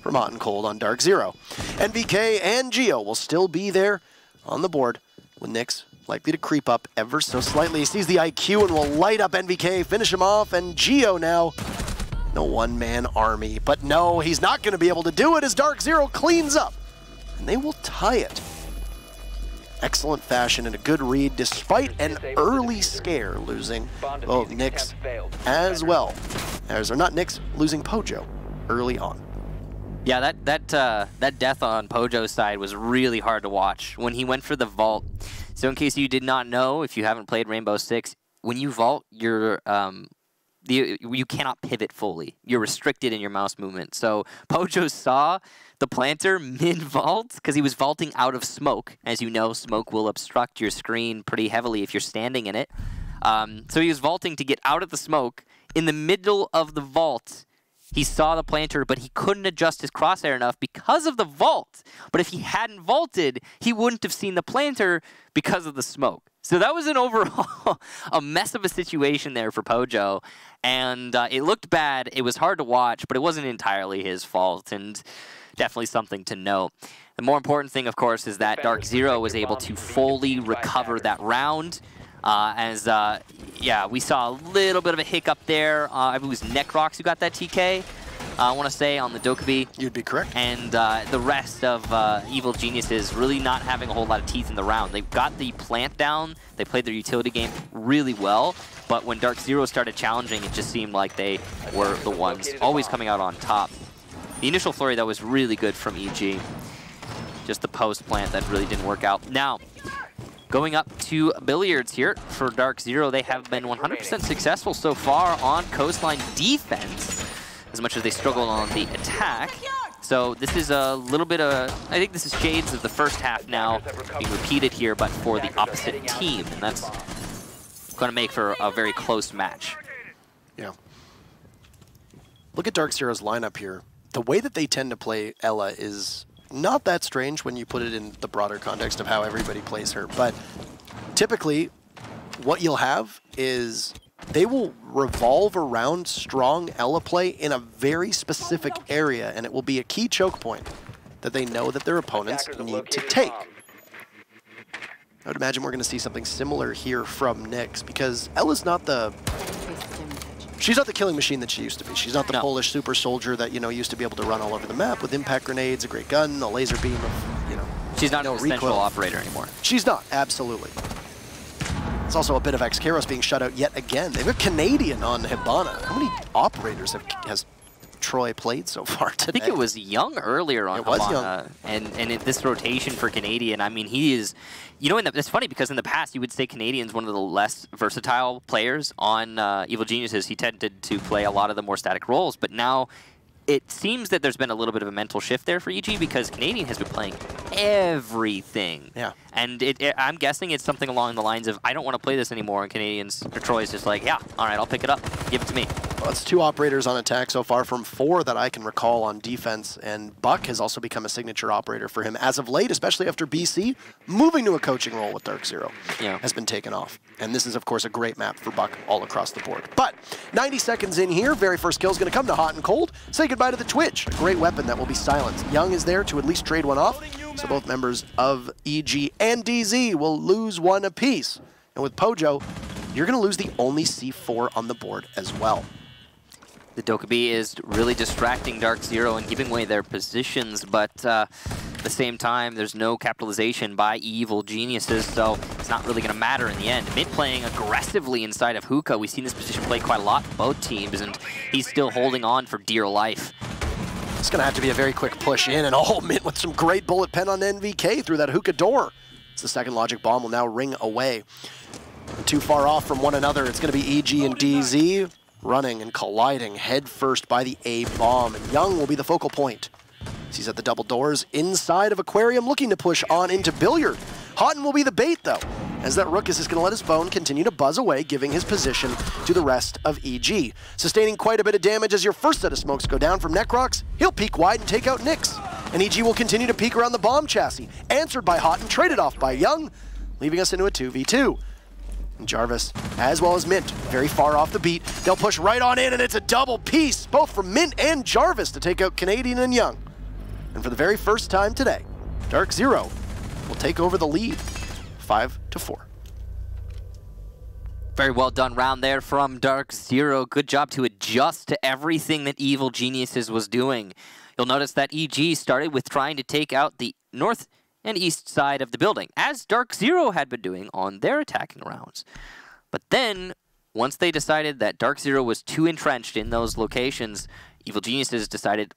from Hot and Cold on DarkZero. NVK and Geo will still be there on the board, with Nyx likely to creep up ever so slightly. He sees the IQ and will light up NVK, finish him off, and Geo now the one-man army. But no, he's not going to be able to do it as DarkZero cleans up, and they will tie it. Excellent fashion and a good read despite an early scare losing both Nyx as well. As or not Nyx, losing Pojo early on. Yeah, that death on Pojo's side was really hard to watch when he went for the vault. So in case you did not know, if you haven't played Rainbow Six, when you vault, you cannot pivot fully. You're restricted in your mouse movement. So Pojo saw the planter mid-vault because he was vaulting out of smoke. As you know, smoke will obstruct your screen pretty heavily if you're standing in it. So he was vaulting to get out of the smoke. In the middle of the vault, he saw the planter, but he couldn't adjust his crosshair enough because of the vault. But if he hadn't vaulted, he wouldn't have seen the planter because of the smoke. So that was an overall a mess of a situation there for Pojo, and it looked bad. It was hard to watch, but it wasn't entirely his fault, and definitely something to note. The more important thing, of course, is that DarkZero was able to fully recover that round. Yeah, we saw a little bit of a hiccup there. I believe it was Necrox who got that TK. I want to say on the Dokkaebi. You'd be correct. And the rest of Evil Geniuses really not having a whole lot of teeth in the round. They got the plant down. They played their utility game really well. But when DarkZero started challenging, it just seemed like they were the ones always coming out on top. The initial flurry, that was really good from EG. Just the post plant that really didn't work out. Now, going up to Billiards here for DarkZero, they have been 100% successful so far on Coastline defense, as much as they struggle on the attack. So this is a little bit of, I think this is shades of the first half now being repeated here, but for the opposite team, and that's going to make for a very close match. Yeah. Look at DarkZero's lineup here. The way that they tend to play Ela is not that strange when you put it in the broader context of how everybody plays her, but typically what you'll have is they will revolve around strong Ela play in a very specific area, and it will be a key choke point that they know that their opponents need to take. I would imagine we're going to see something similar here from Nyx, because Ela's not the... She's not the killing machine that she used to be. She's not the Polish super soldier that, you know, used to be able to run all over the map with impact grenades, a great gun, a laser beam of, you know... She's not an essential operator anymore. She's not, absolutely. It's also a bit of Xkaros being shut out yet again. They've got Canadian on Hibana. How many operators has Troy played so far today? I think it was Young earlier on Hibana. And this rotation for Canadian, I mean, he is... You know, it's funny because in the past you would say Canadian's one of the less versatile players on Evil Geniuses. He tended to play a lot of the more static roles, but now it seems that there's been a little bit of a mental shift there for EG because Canadian has been playing everything. Yeah. And I'm guessing it's something along the lines of, I don't want to play this anymore, and Troy's just like, yeah, all right, I'll pick it up. Give it to me. Well, it's 2 operators on attack so far from 4 that I can recall on defense, and Buck has also become a signature operator for him as of late, especially after BC moving to a coaching role with DarkZero has been taken off. And this is, of course, a great map for Buck all across the board. But 90 seconds in here, very first kill is going to come to Hot and Cold. Say goodbye to the Twitch, a great weapon that will be silenced. Young is there to at least trade one off, so both members of EG and DZ will lose one apiece. And with Pojo, you're going to lose the only C4 on the board as well. The Dokkaebi is really distracting DarkZero and giving away their positions, but at the same time, there's no capitalization by Evil Geniuses, so it's not really going to matter in the end. Mid playing aggressively inside of Hookah. We've seen this position play quite a lot for both teams, and he's still holding on for dear life. It's going to have to be a very quick push in, and Mint with some great bullet pen on NVK through that Hookah door. It's the second logic bomb will now ring away. Too far off from one another, it's going to be EG and DZ. Running and colliding head first by the A bomb, and Young will be the focal point. He's at the double doors inside of Aquarium, looking to push on into Billiard. Houghton will be the bait, though, as that Rook is just going to let his phone continue to buzz away, giving his position to the rest of EG. Sustaining quite a bit of damage as your first set of smokes go down from Necrox. He'll peek wide and take out Nyx. And EG will continue to peek around the bomb chassis, answered by Houghton, traded off by Young, leaving us into a 2v2. And Jarvis, as well as Mint, very far off the beat. They'll push right on in, and it's a double piece, both from Mint and Jarvis, to take out Canadian and Young. And for the very first time today, DarkZero will take over the lead, 5-4. Very well done round there from DarkZero. Good job to adjust to everything that Evil Geniuses was doing. You'll notice that EG started with trying to take out the north and east side of the building, as DarkZero had been doing on their attacking rounds. But then, once they decided that DarkZero was too entrenched in those locations, Evil Geniuses decided,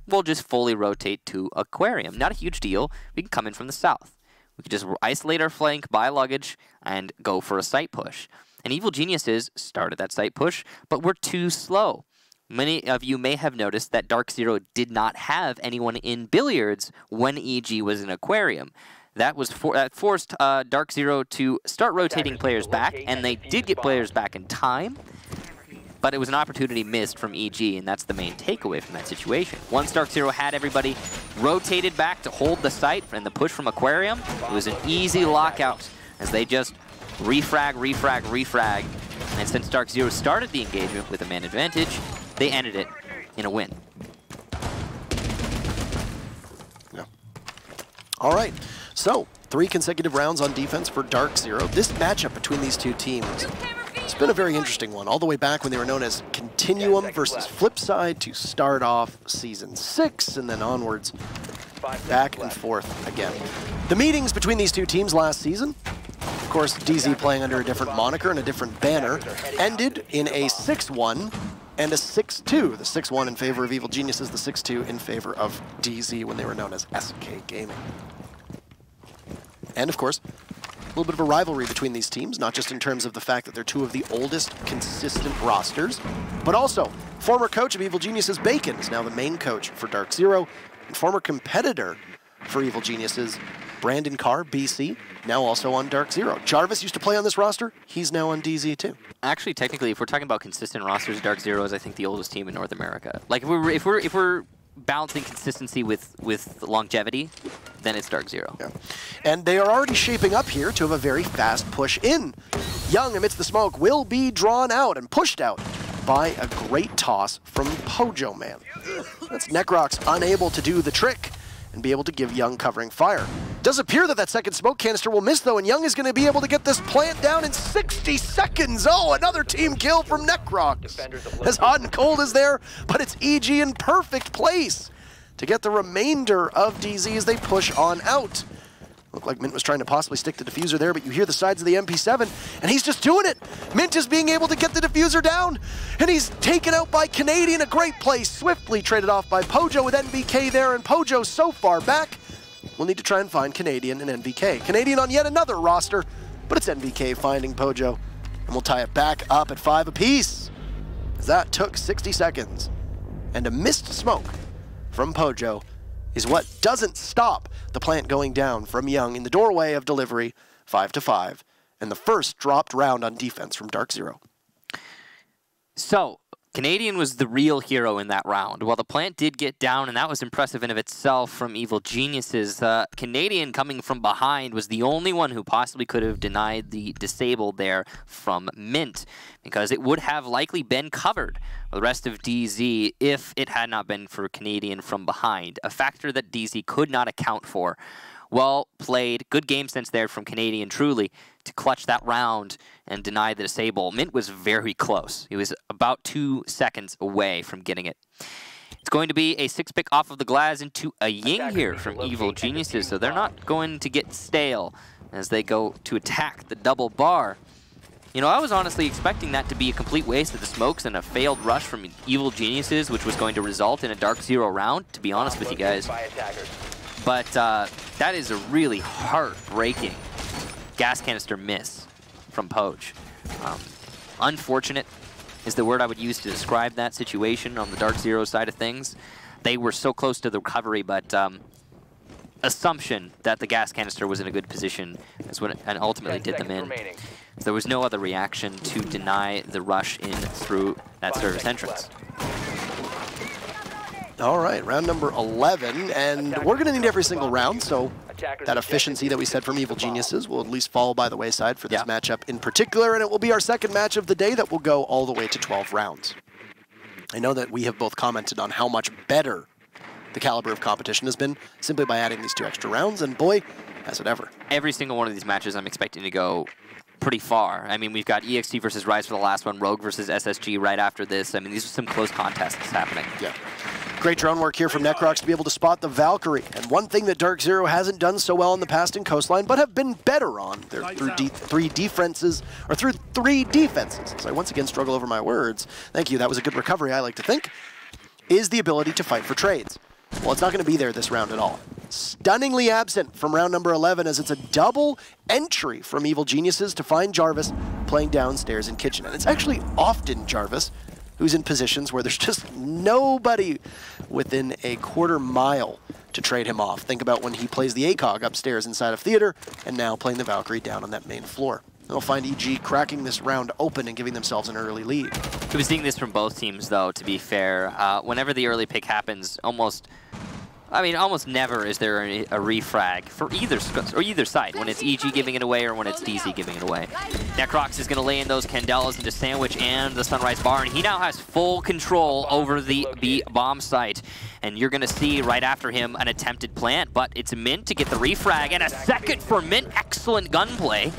we'll just fully rotate to Aquarium. Not a huge deal. We can come in from the south. We could just isolate our flank, buy luggage, and go for a site push. And Evil Geniuses started that site push, but were too slow. Many of you may have noticed that DarkZero did not have anyone in Billiards when EG was in Aquarium. That forced DarkZero to start rotating players back, and they did get players back in time, but it was an opportunity missed from EG, and that's the main takeaway from that situation. Once DarkZero had everybody rotated back to hold the site and the push from Aquarium, it was an easy lockout, as they just refrag, refrag, refrag. And since DarkZero started the engagement with a man advantage, they ended it in a win. Yeah. All right, so 3 consecutive rounds on defense for DarkZero. This matchup between these two teams, it's been a very interesting one, all the way back when they were known as Continuum versus Flipside to start off Season 6, and then onwards, back and forth again. The meetings between these two teams last season, of course, DZ playing under a different moniker and a different banner, ended in a 6-1 and a 6-2. The 6-1 in favor of Evil Geniuses, the 6-2 in favor of DZ when they were known as SK Gaming. And of course, a little bit of a rivalry between these teams, not just in terms of the fact that they're two of the oldest consistent rosters, but also former coach of Evil Geniuses, Bacon, is now the main coach for DarkZero, and former competitor for Evil Geniuses, Brandon Carr, BC, now also on DarkZero. Jarvis used to play on this roster. He's now on DZ too. Actually, technically, if we're talking about consistent rosters, DarkZero is, I think, the oldest team in North America. Like, if we're balancing consistency with longevity, then it's DarkZero. Yeah. And they are already shaping up here to have a very fast push in. Young, amidst the smoke, will be drawn out and pushed out by a great toss from Pojo Man. That's Necrox unable to do the trick and be able to give Young covering fire. Does appear that that second smoke canister will miss, though, and Young is going to be able to get this plant down in 60 seconds. Oh, another team kill from Necrox. As hot and cold as there, but it's EG in perfect place to get the remainder of DZ as they push on out. Looked like Mint was trying to possibly stick the diffuser there, but you hear the sides of the MP7, and he's just doing it. Mint is being able to get the diffuser down, and he's taken out by Canadian. A great play, swiftly traded off by Pojo with NVK there, and Pojo so far back. We'll need to try and find Canadian and NVK. Canadian on yet another roster, but it's NVK finding Pojo, and we'll tie it back up at 5 apiece. That took 60 seconds, and a missed smoke from Pojo is what doesn't stop the plant going down from Young in the doorway of delivery, 5-5, and the first dropped round on defense from DarkZero. So, Canadian was the real hero in that round. While the plant did get down, and that was impressive in of itself from Evil Geniuses, Canadian coming from behind was the only one who possibly could have denied the disable there from Mint, because it would have likely been covered by the rest of DZ if it had not been for Canadian from behind, a factor that DZ could not account for. Well played, good game sense there from Canadian, truly, to clutch that round and deny the disable. Mint was very close. He was about 2 seconds away from getting it. It's going to be a 6-pick off of the glass into a Ying here from Evil Geniuses, so they're not going to get stale as they go to attack the double bar. You know, I was honestly expecting that to be a complete waste of the smokes and a failed rush from Evil Geniuses, which was going to result in a DarkZero round, to be honest with you guys. But that is a really heartbreaking gas canister miss from Poach. Unfortunate is the word I would use to describe that situation on the DarkZero side of things. They were so close to the recovery, but assumption that the gas canister was in a good position is what and ultimately did them in. There was no other reaction to deny the rush in through that service entrance. All right, round number 11, and we're going to need every single round, so that efficiency that we said from Evil Geniuses will at least fall by the wayside for this matchup in particular, and it will be our second match of the day that will go all the way to 12 rounds. I know that we have both commented on how much better the caliber of competition has been simply by adding these 2 extra rounds, and boy, has it ever. Every single one of these matches I'm expecting to go pretty far. I mean, we've got EXT versus Rise for the last one, Rogue versus SSG right after this. I mean, these are some close contests happening. Yeah. Great drone work here from Necrox to be able to spot the Valkyrie. And one thing that DarkZero hasn't done so well in the past in Coastline, but have been better on, they're through 3 defenses, as I once again struggle over my words. Thank you, that was a good recovery, I like to think, is the ability to fight for trades. Well, it's not going to be there this round at all. Stunningly absent from round number 11 as it's a double entry from Evil Geniuses to find Jarvis playing downstairs in kitchen. And it's actually often Jarvis who's in positions where there's just nobody within a quarter mile to trade him off. Think about when he plays the ACOG upstairs inside of theater and now playing the Valkyrie down on that main floor. They'll find EG cracking this round open and giving themselves an early lead. We've been seeing this from both teams, though, to be fair. Whenever the early pick happens, almost I mean, almost never is there a refrag for either side, when it's EG giving it away or when it's DZ giving it away. Necrox is going to lay in those Candelas into Sandwich and the Sunrise Bar, and he now has full control over the B bomb site. And you're going to see right after him an attempted plant, but it's Mint to get the refrag, and a second for Mint. Excellent gunplay.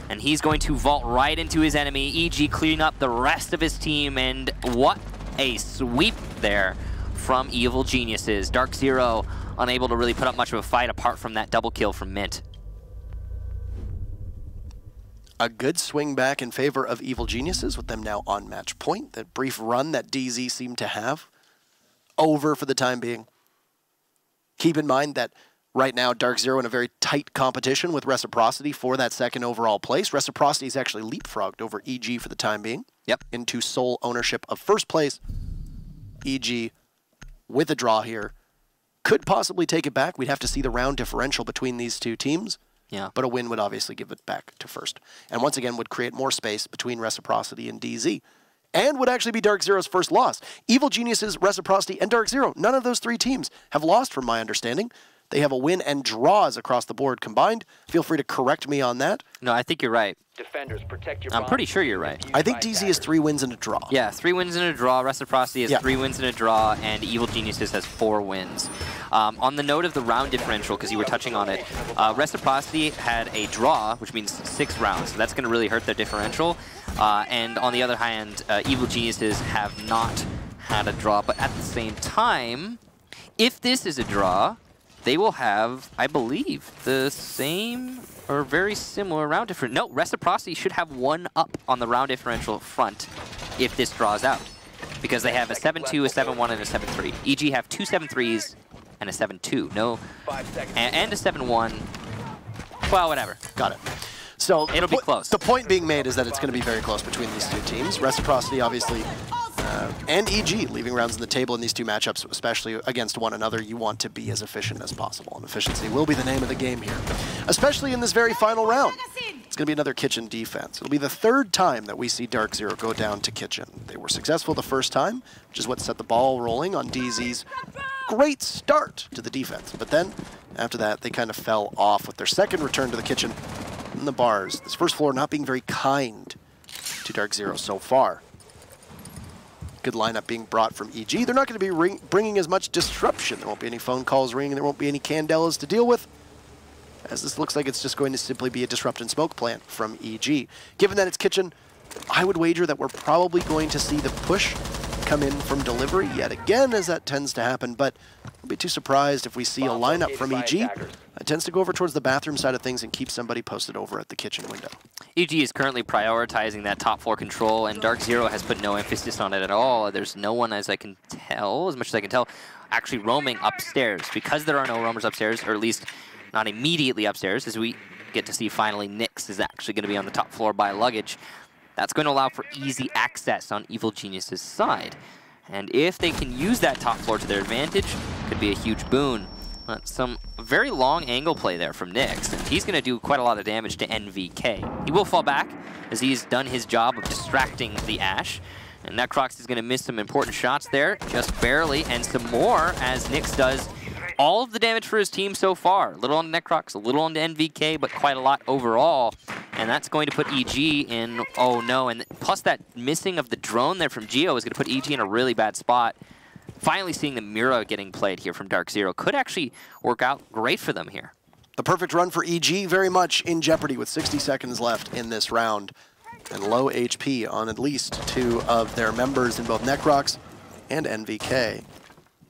And he's going to vault right into his enemy. EG cleaning up the rest of his team, and what a sweep there from Evil Geniuses. DarkZero unable to really put up much of a fight apart from that double kill from Mint. A good swing back in favor of Evil Geniuses with them now on match point. That brief run that DZ seemed to have over for the time being. Keep in mind that right now DarkZero in a very tight competition with Reciprocity for that second overall place. Reciprocity is actually leapfrogged over EG for the time being. Yep. Into sole ownership of first place. EG with a draw here could possibly take it back. We'd have to see the round differential between these two teams. Yeah. But a win would obviously give it back to first. And once again would create more space between Reciprocity and DZ. And would actually be DarkZero's first loss. Evil Geniuses, Reciprocity, and DarkZero, none of those three teams have lost from my understanding. They have a win and draws across the board combined. Feel free to correct me on that. No, I think you're right. Defenders, protect your I'm pretty sure you're right. I think DZ has 3 wins and a draw. Yeah, 3 wins and a draw. Reciprocity has 3 wins and a draw, and Evil Geniuses has 4 wins. On the note of the round differential, because you were touching on it, Reciprocity had a draw, which means 6 rounds, so that's going to really hurt their differential. And on the other hand, Evil Geniuses have not had a draw, but at the same time, if this is a draw, they will have, I believe, the same or very similar round differential. No, Reciprocity should have 1 up on the round differential front if this draws out, because they have a 7-2, a 7-1, and a 7-3. EG have 2 7-3s and a 7-2. No, and a 7-1. Well, whatever. Got it. So it'll be close. The point being made is that it's going to be very close between these two teams. Reciprocity, obviously, and EG leaving rounds on the table in these two matchups, especially against one another. You want to be as efficient as possible, and efficiency will be the name of the game here, especially in this very final round. It's going to be another kitchen defense. It'll be the 3rd time that we see DarkZero go down to kitchen. They were successful the first time, which is what set the ball rolling on DZ's great start to the defense. But then, after that, they kind of fell off with their second return to the kitchen in the bars. This first floor not being very kind to DarkZero so far. Good lineup being brought from EG. They're not going to be bringing as much disruption. There won't be any phone calls ringing. There won't be any Candelas to deal with, as this looks like it's just going to simply be a disrupt and smoke plant from EG. Given that it's kitchen, I would wager that we're probably going to see the push come in from delivery yet again, as that tends to happen, but I'll be too surprised if we see a lineup from EG. It tends to go over towards the bathroom side of things and keep somebody posted over at the kitchen window. EG is currently prioritizing that top floor control, and DarkZero has put no emphasis on it at all. There's no one, as I can tell, as much as I can tell, actually roaming upstairs. Because there are no roamers upstairs, or at least not immediately upstairs, as we get to see finally Nyx is actually going to be on the top floor by luggage. That's going to allow for easy access on Evil Genius's side. And if they can use that top floor to their advantage, could be a huge boon. Some very long angle play there from Nyx, and he's going to do quite a lot of damage to NVK. He will fall back, as he's done his job of distracting the Ashe. And Necrox is going to miss some important shots there, just barely, and some more, as Nyx does all of the damage for his team so far. A little on Necrox, a little on NVK, but quite a lot overall. And that's going to put EG in, oh no, and plus that missing of the drone there from Geo is going to put EG in a really bad spot. Finally seeing the Mira getting played here from DarkZero could actually work out great for them here. The perfect run for EG, very much in jeopardy with 60 seconds left in this round. And low HP on at least 2 of their members in both Necrox and NVK.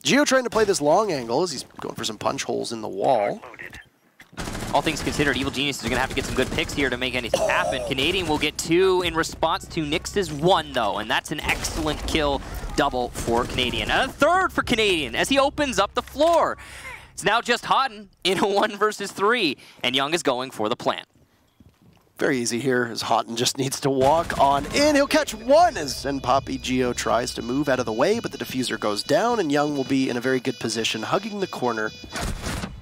Geo trying to play this long angle as he's going for some punch holes in the wall. All things considered, Evil Geniuses are going to have to get some good picks here to make anything happen. Canadian will get 2 in response to Nyx's 1, though, and that's an excellent kill double for Canadian. And a 3rd for Canadian as he opens up the floor. It's now just Houghton in a 1 versus 3, and Young is going for the plant. Very easy here, as Houghton just needs to walk on in. He'll catch 1 as Poppy Geo tries to move out of the way, but the diffuser goes down, and Young will be in a very good position, hugging the corner.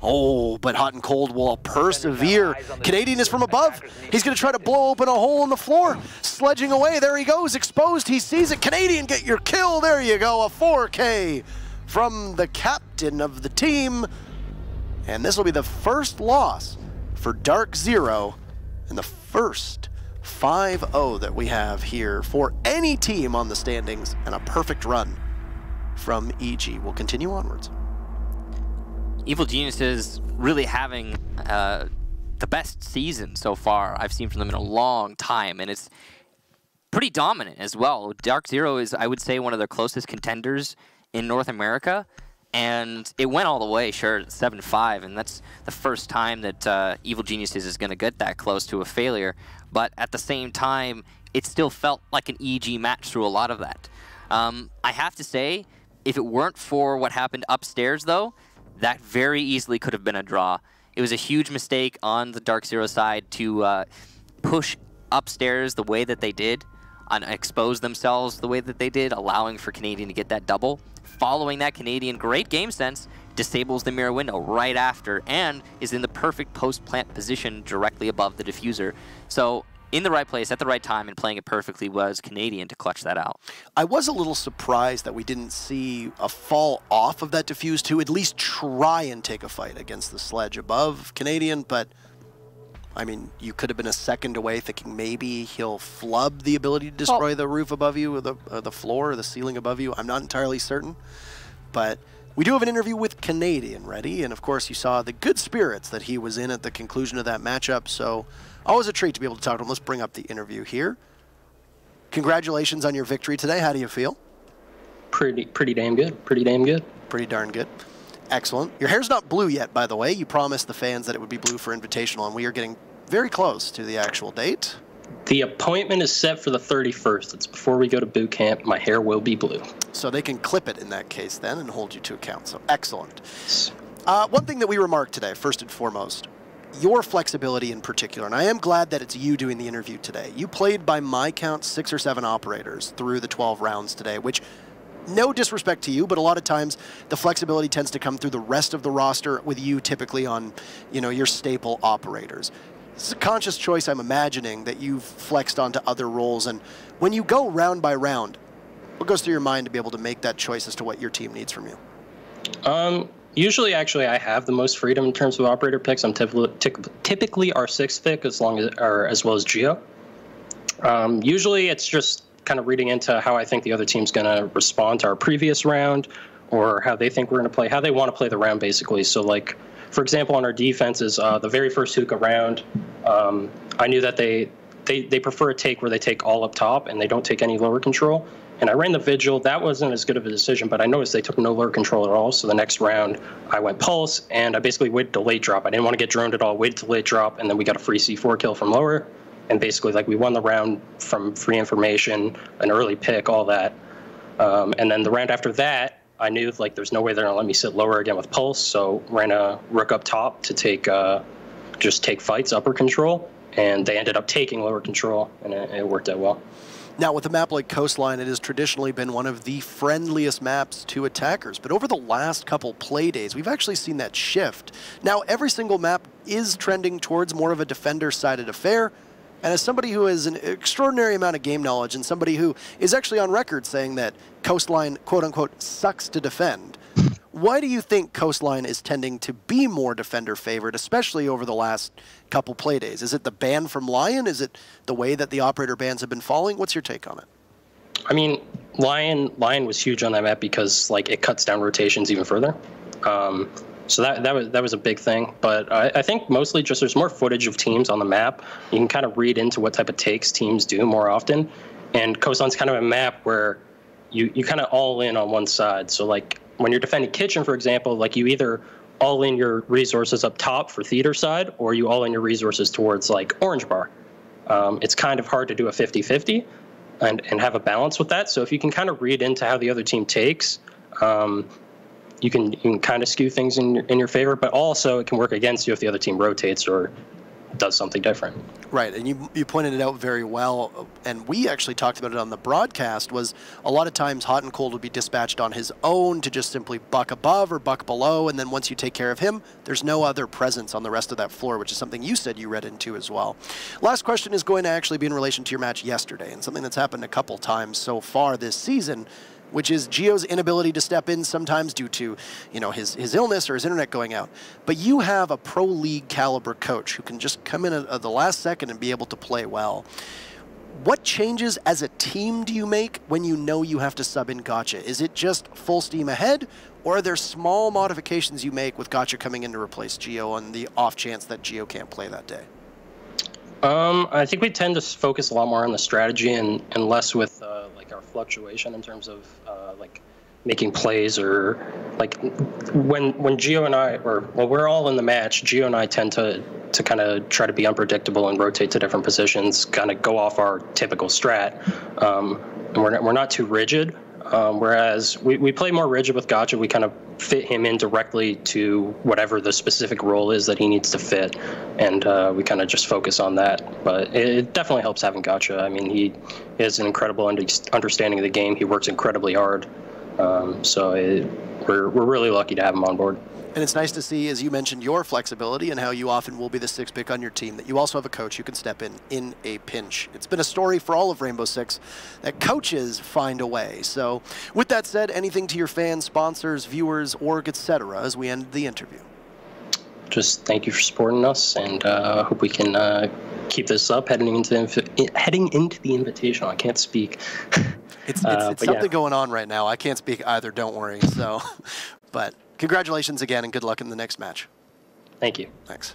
Oh, but Hot and Cold will persevere. Canadian is from above. He's going to try to blow open a hole in the floor. Sledging away. There he goes. Exposed. He sees it. Canadian, get your kill. There you go. A 4K from the captain of the team. And this will be the first loss for DarkZero and the first 5-0 that we have here for any team on the standings, and a perfect run from EG. We'll continue onwards. Evil Geniuses really having the best season so far I've seen from them in a long time, and it's pretty dominant as well. DarkZero is, I would say, one of their closest contenders in North America, and it went all the way, sure, 7-5, and that's the first time that Evil Geniuses is going to get that close to a failure. But at the same time, it still felt like an EG match through a lot of that. I have to say, if it weren't for what happened upstairs, though, that very easily could have been a draw. It was a huge mistake on the DarkZero side to push upstairs the way that they did, and expose themselves the way that they did, allowing for Canadian to get that double. Following that, Canadian, great game sense, disables the mirror window right after and is in the perfect post-plant position directly above the diffuser. So in the right place at the right time and playing it perfectly was Canadian to clutch that out. I was a little surprised that we didn't see a fall off of that diffuse to at least try and take a fight against the sledge above Canadian, but I mean, you could have been a second away thinking maybe he'll flub the ability to destroy the roof above you, or the floor or the ceiling above you. I'm not entirely certain, but we do have an interview with Canadian ready, and of course you saw the good spirits that he was in at the conclusion of that matchup, so always a treat to be able to talk to him. Let's bring up the interview here. Congratulations on your victory today. How do you feel? Pretty damn good. Pretty damn good. Pretty darn good. Excellent. Your hair's not blue yet, by the way. You promised the fans that it would be blue for Invitational, and we are getting very close to the actual date. The appointment is set for the 31st. It's before we go to boot camp. My hair will be blue. So they can clip it in that case then and hold you to account. So excellent. One thing that we remarked today, first and foremost, your flexibility in particular, and I am glad that it's you doing the interview today. You played, by my count, 6 or 7 operators through the 12 rounds today, which, no disrespect to you, but a lot of times the flexibility tends to come through the rest of the roster, with you typically on, you know, your staple operators. It's a conscious choice, I'm imagining, that you've flexed onto other roles. And when you go round by round, what goes through your mind to be able to make that choice as to what your team needs from you? Usually, actually, I have the most freedom in terms of operator picks. I'm typically our 6th pick, as well as Geo. Usually, it's just kind of reading into how I think the other team's going to respond to our previous round, or how they think we're going to play, how they want to play the round, basically. So, like, for example, on our defenses, the very first hookah round, I knew that they prefer a take where they take all up top and they don't take any lower control. And I ran the Vigil. That wasn't as good of a decision, but I noticed they took no lower control at all. So the next round, I went Pulse, and I basically waited till late drop. I didn't want to get droned at all, waited till late drop, and then we got a free C4 kill from lower. And basically, like, we won the round from free information, an early pick, all that. And then the round after that, I knew, like, there's no way they're going to let me sit lower again with Pulse, so ran a Rook up top to take just take fights, upper control, and they ended up taking lower control, and it worked out well. Now, with a map like Coastline, it has traditionally been one of the friendliest maps to attackers, but over the last couple play days, we've actually seen that shift. Now, every single map is trending towards more of a defender-sided affair, and as somebody who has an extraordinary amount of game knowledge and somebody who is actually on record saying that Coastline, quote-unquote, sucks to defend, why do you think Coastline is tending to be more defender-favored, especially over the last couple play days? Is it the ban from Lion? Is it the way that the operator bans have been falling? What's your take on it? I mean, Lion was huge on that map because, like, it cuts down rotations even further. So that was a big thing. But I think mostly just there's more footage of teams on the map. You can kind of read into what type of takes teams do more often. And Coastline's kind of a map where you kind of all in on one side. So, like, when you're defending Kitchen, for example, like, you either all in your resources up top for theater side, or you all in your resources towards, like, Orange Bar. It's kind of hard to do a 50-50 and have a balance with that. So if you can kind of read into how the other team takes, you can kind of skew things in your favor, but also it can work against you if the other team rotates or does something different. Right, and you pointed it out very well, and we actually talked about it on the broadcast, was a lot of times Hot and Cold would be dispatched on his own to just simply buck above or buck below, and then once you take care of him, there's no other presence on the rest of that floor, which is something you said you read into as well. Last question is going to actually be in relation to your match yesterday, and something that's happened a couple times so far this season. which is Gio's inability to step in sometimes due to, you know, his illness or his internet going out. But you have a pro league caliber coach who can just come in at the last second and be able to play well. What changes as a team do you make when you know you have to sub in Gotcha? Is it just full steam ahead, or are there small modifications you make with Gotcha coming in to replace Gio on the off chance that Gio can't play that day? I think we tend to focus a lot more on the strategy and less with like our fluctuation in terms of like making plays, or like when Gio and I, or well, we're all in the match, Gio and I tend to kind of try to be unpredictable and rotate to different positions, kind of go off our typical strat, and we're not too rigid. Whereas we play more rigid with Gotcha. We kind of fit him in directly to whatever the specific role is that he needs to fit, and we kind of just focus on that. But it definitely helps having Gotcha. I mean, he has an incredible understanding of the game. He works incredibly hard. So we're really lucky to have him on board. And it's nice to see, as you mentioned, your flexibility and how you often will be the sixth pick on your team, that you also have a coach who can step in a pinch. It's been a story for all of Rainbow Six that coaches find a way. So with that said, anything to your fans, sponsors, viewers, org, etc. as we end the interview? Just thank you for supporting us, and hope we can keep this up heading into the invitation. I can't speak. It's something going on right now. I can't speak either, don't worry. So, but congratulations again, and good luck in the next match. Thank you. Thanks.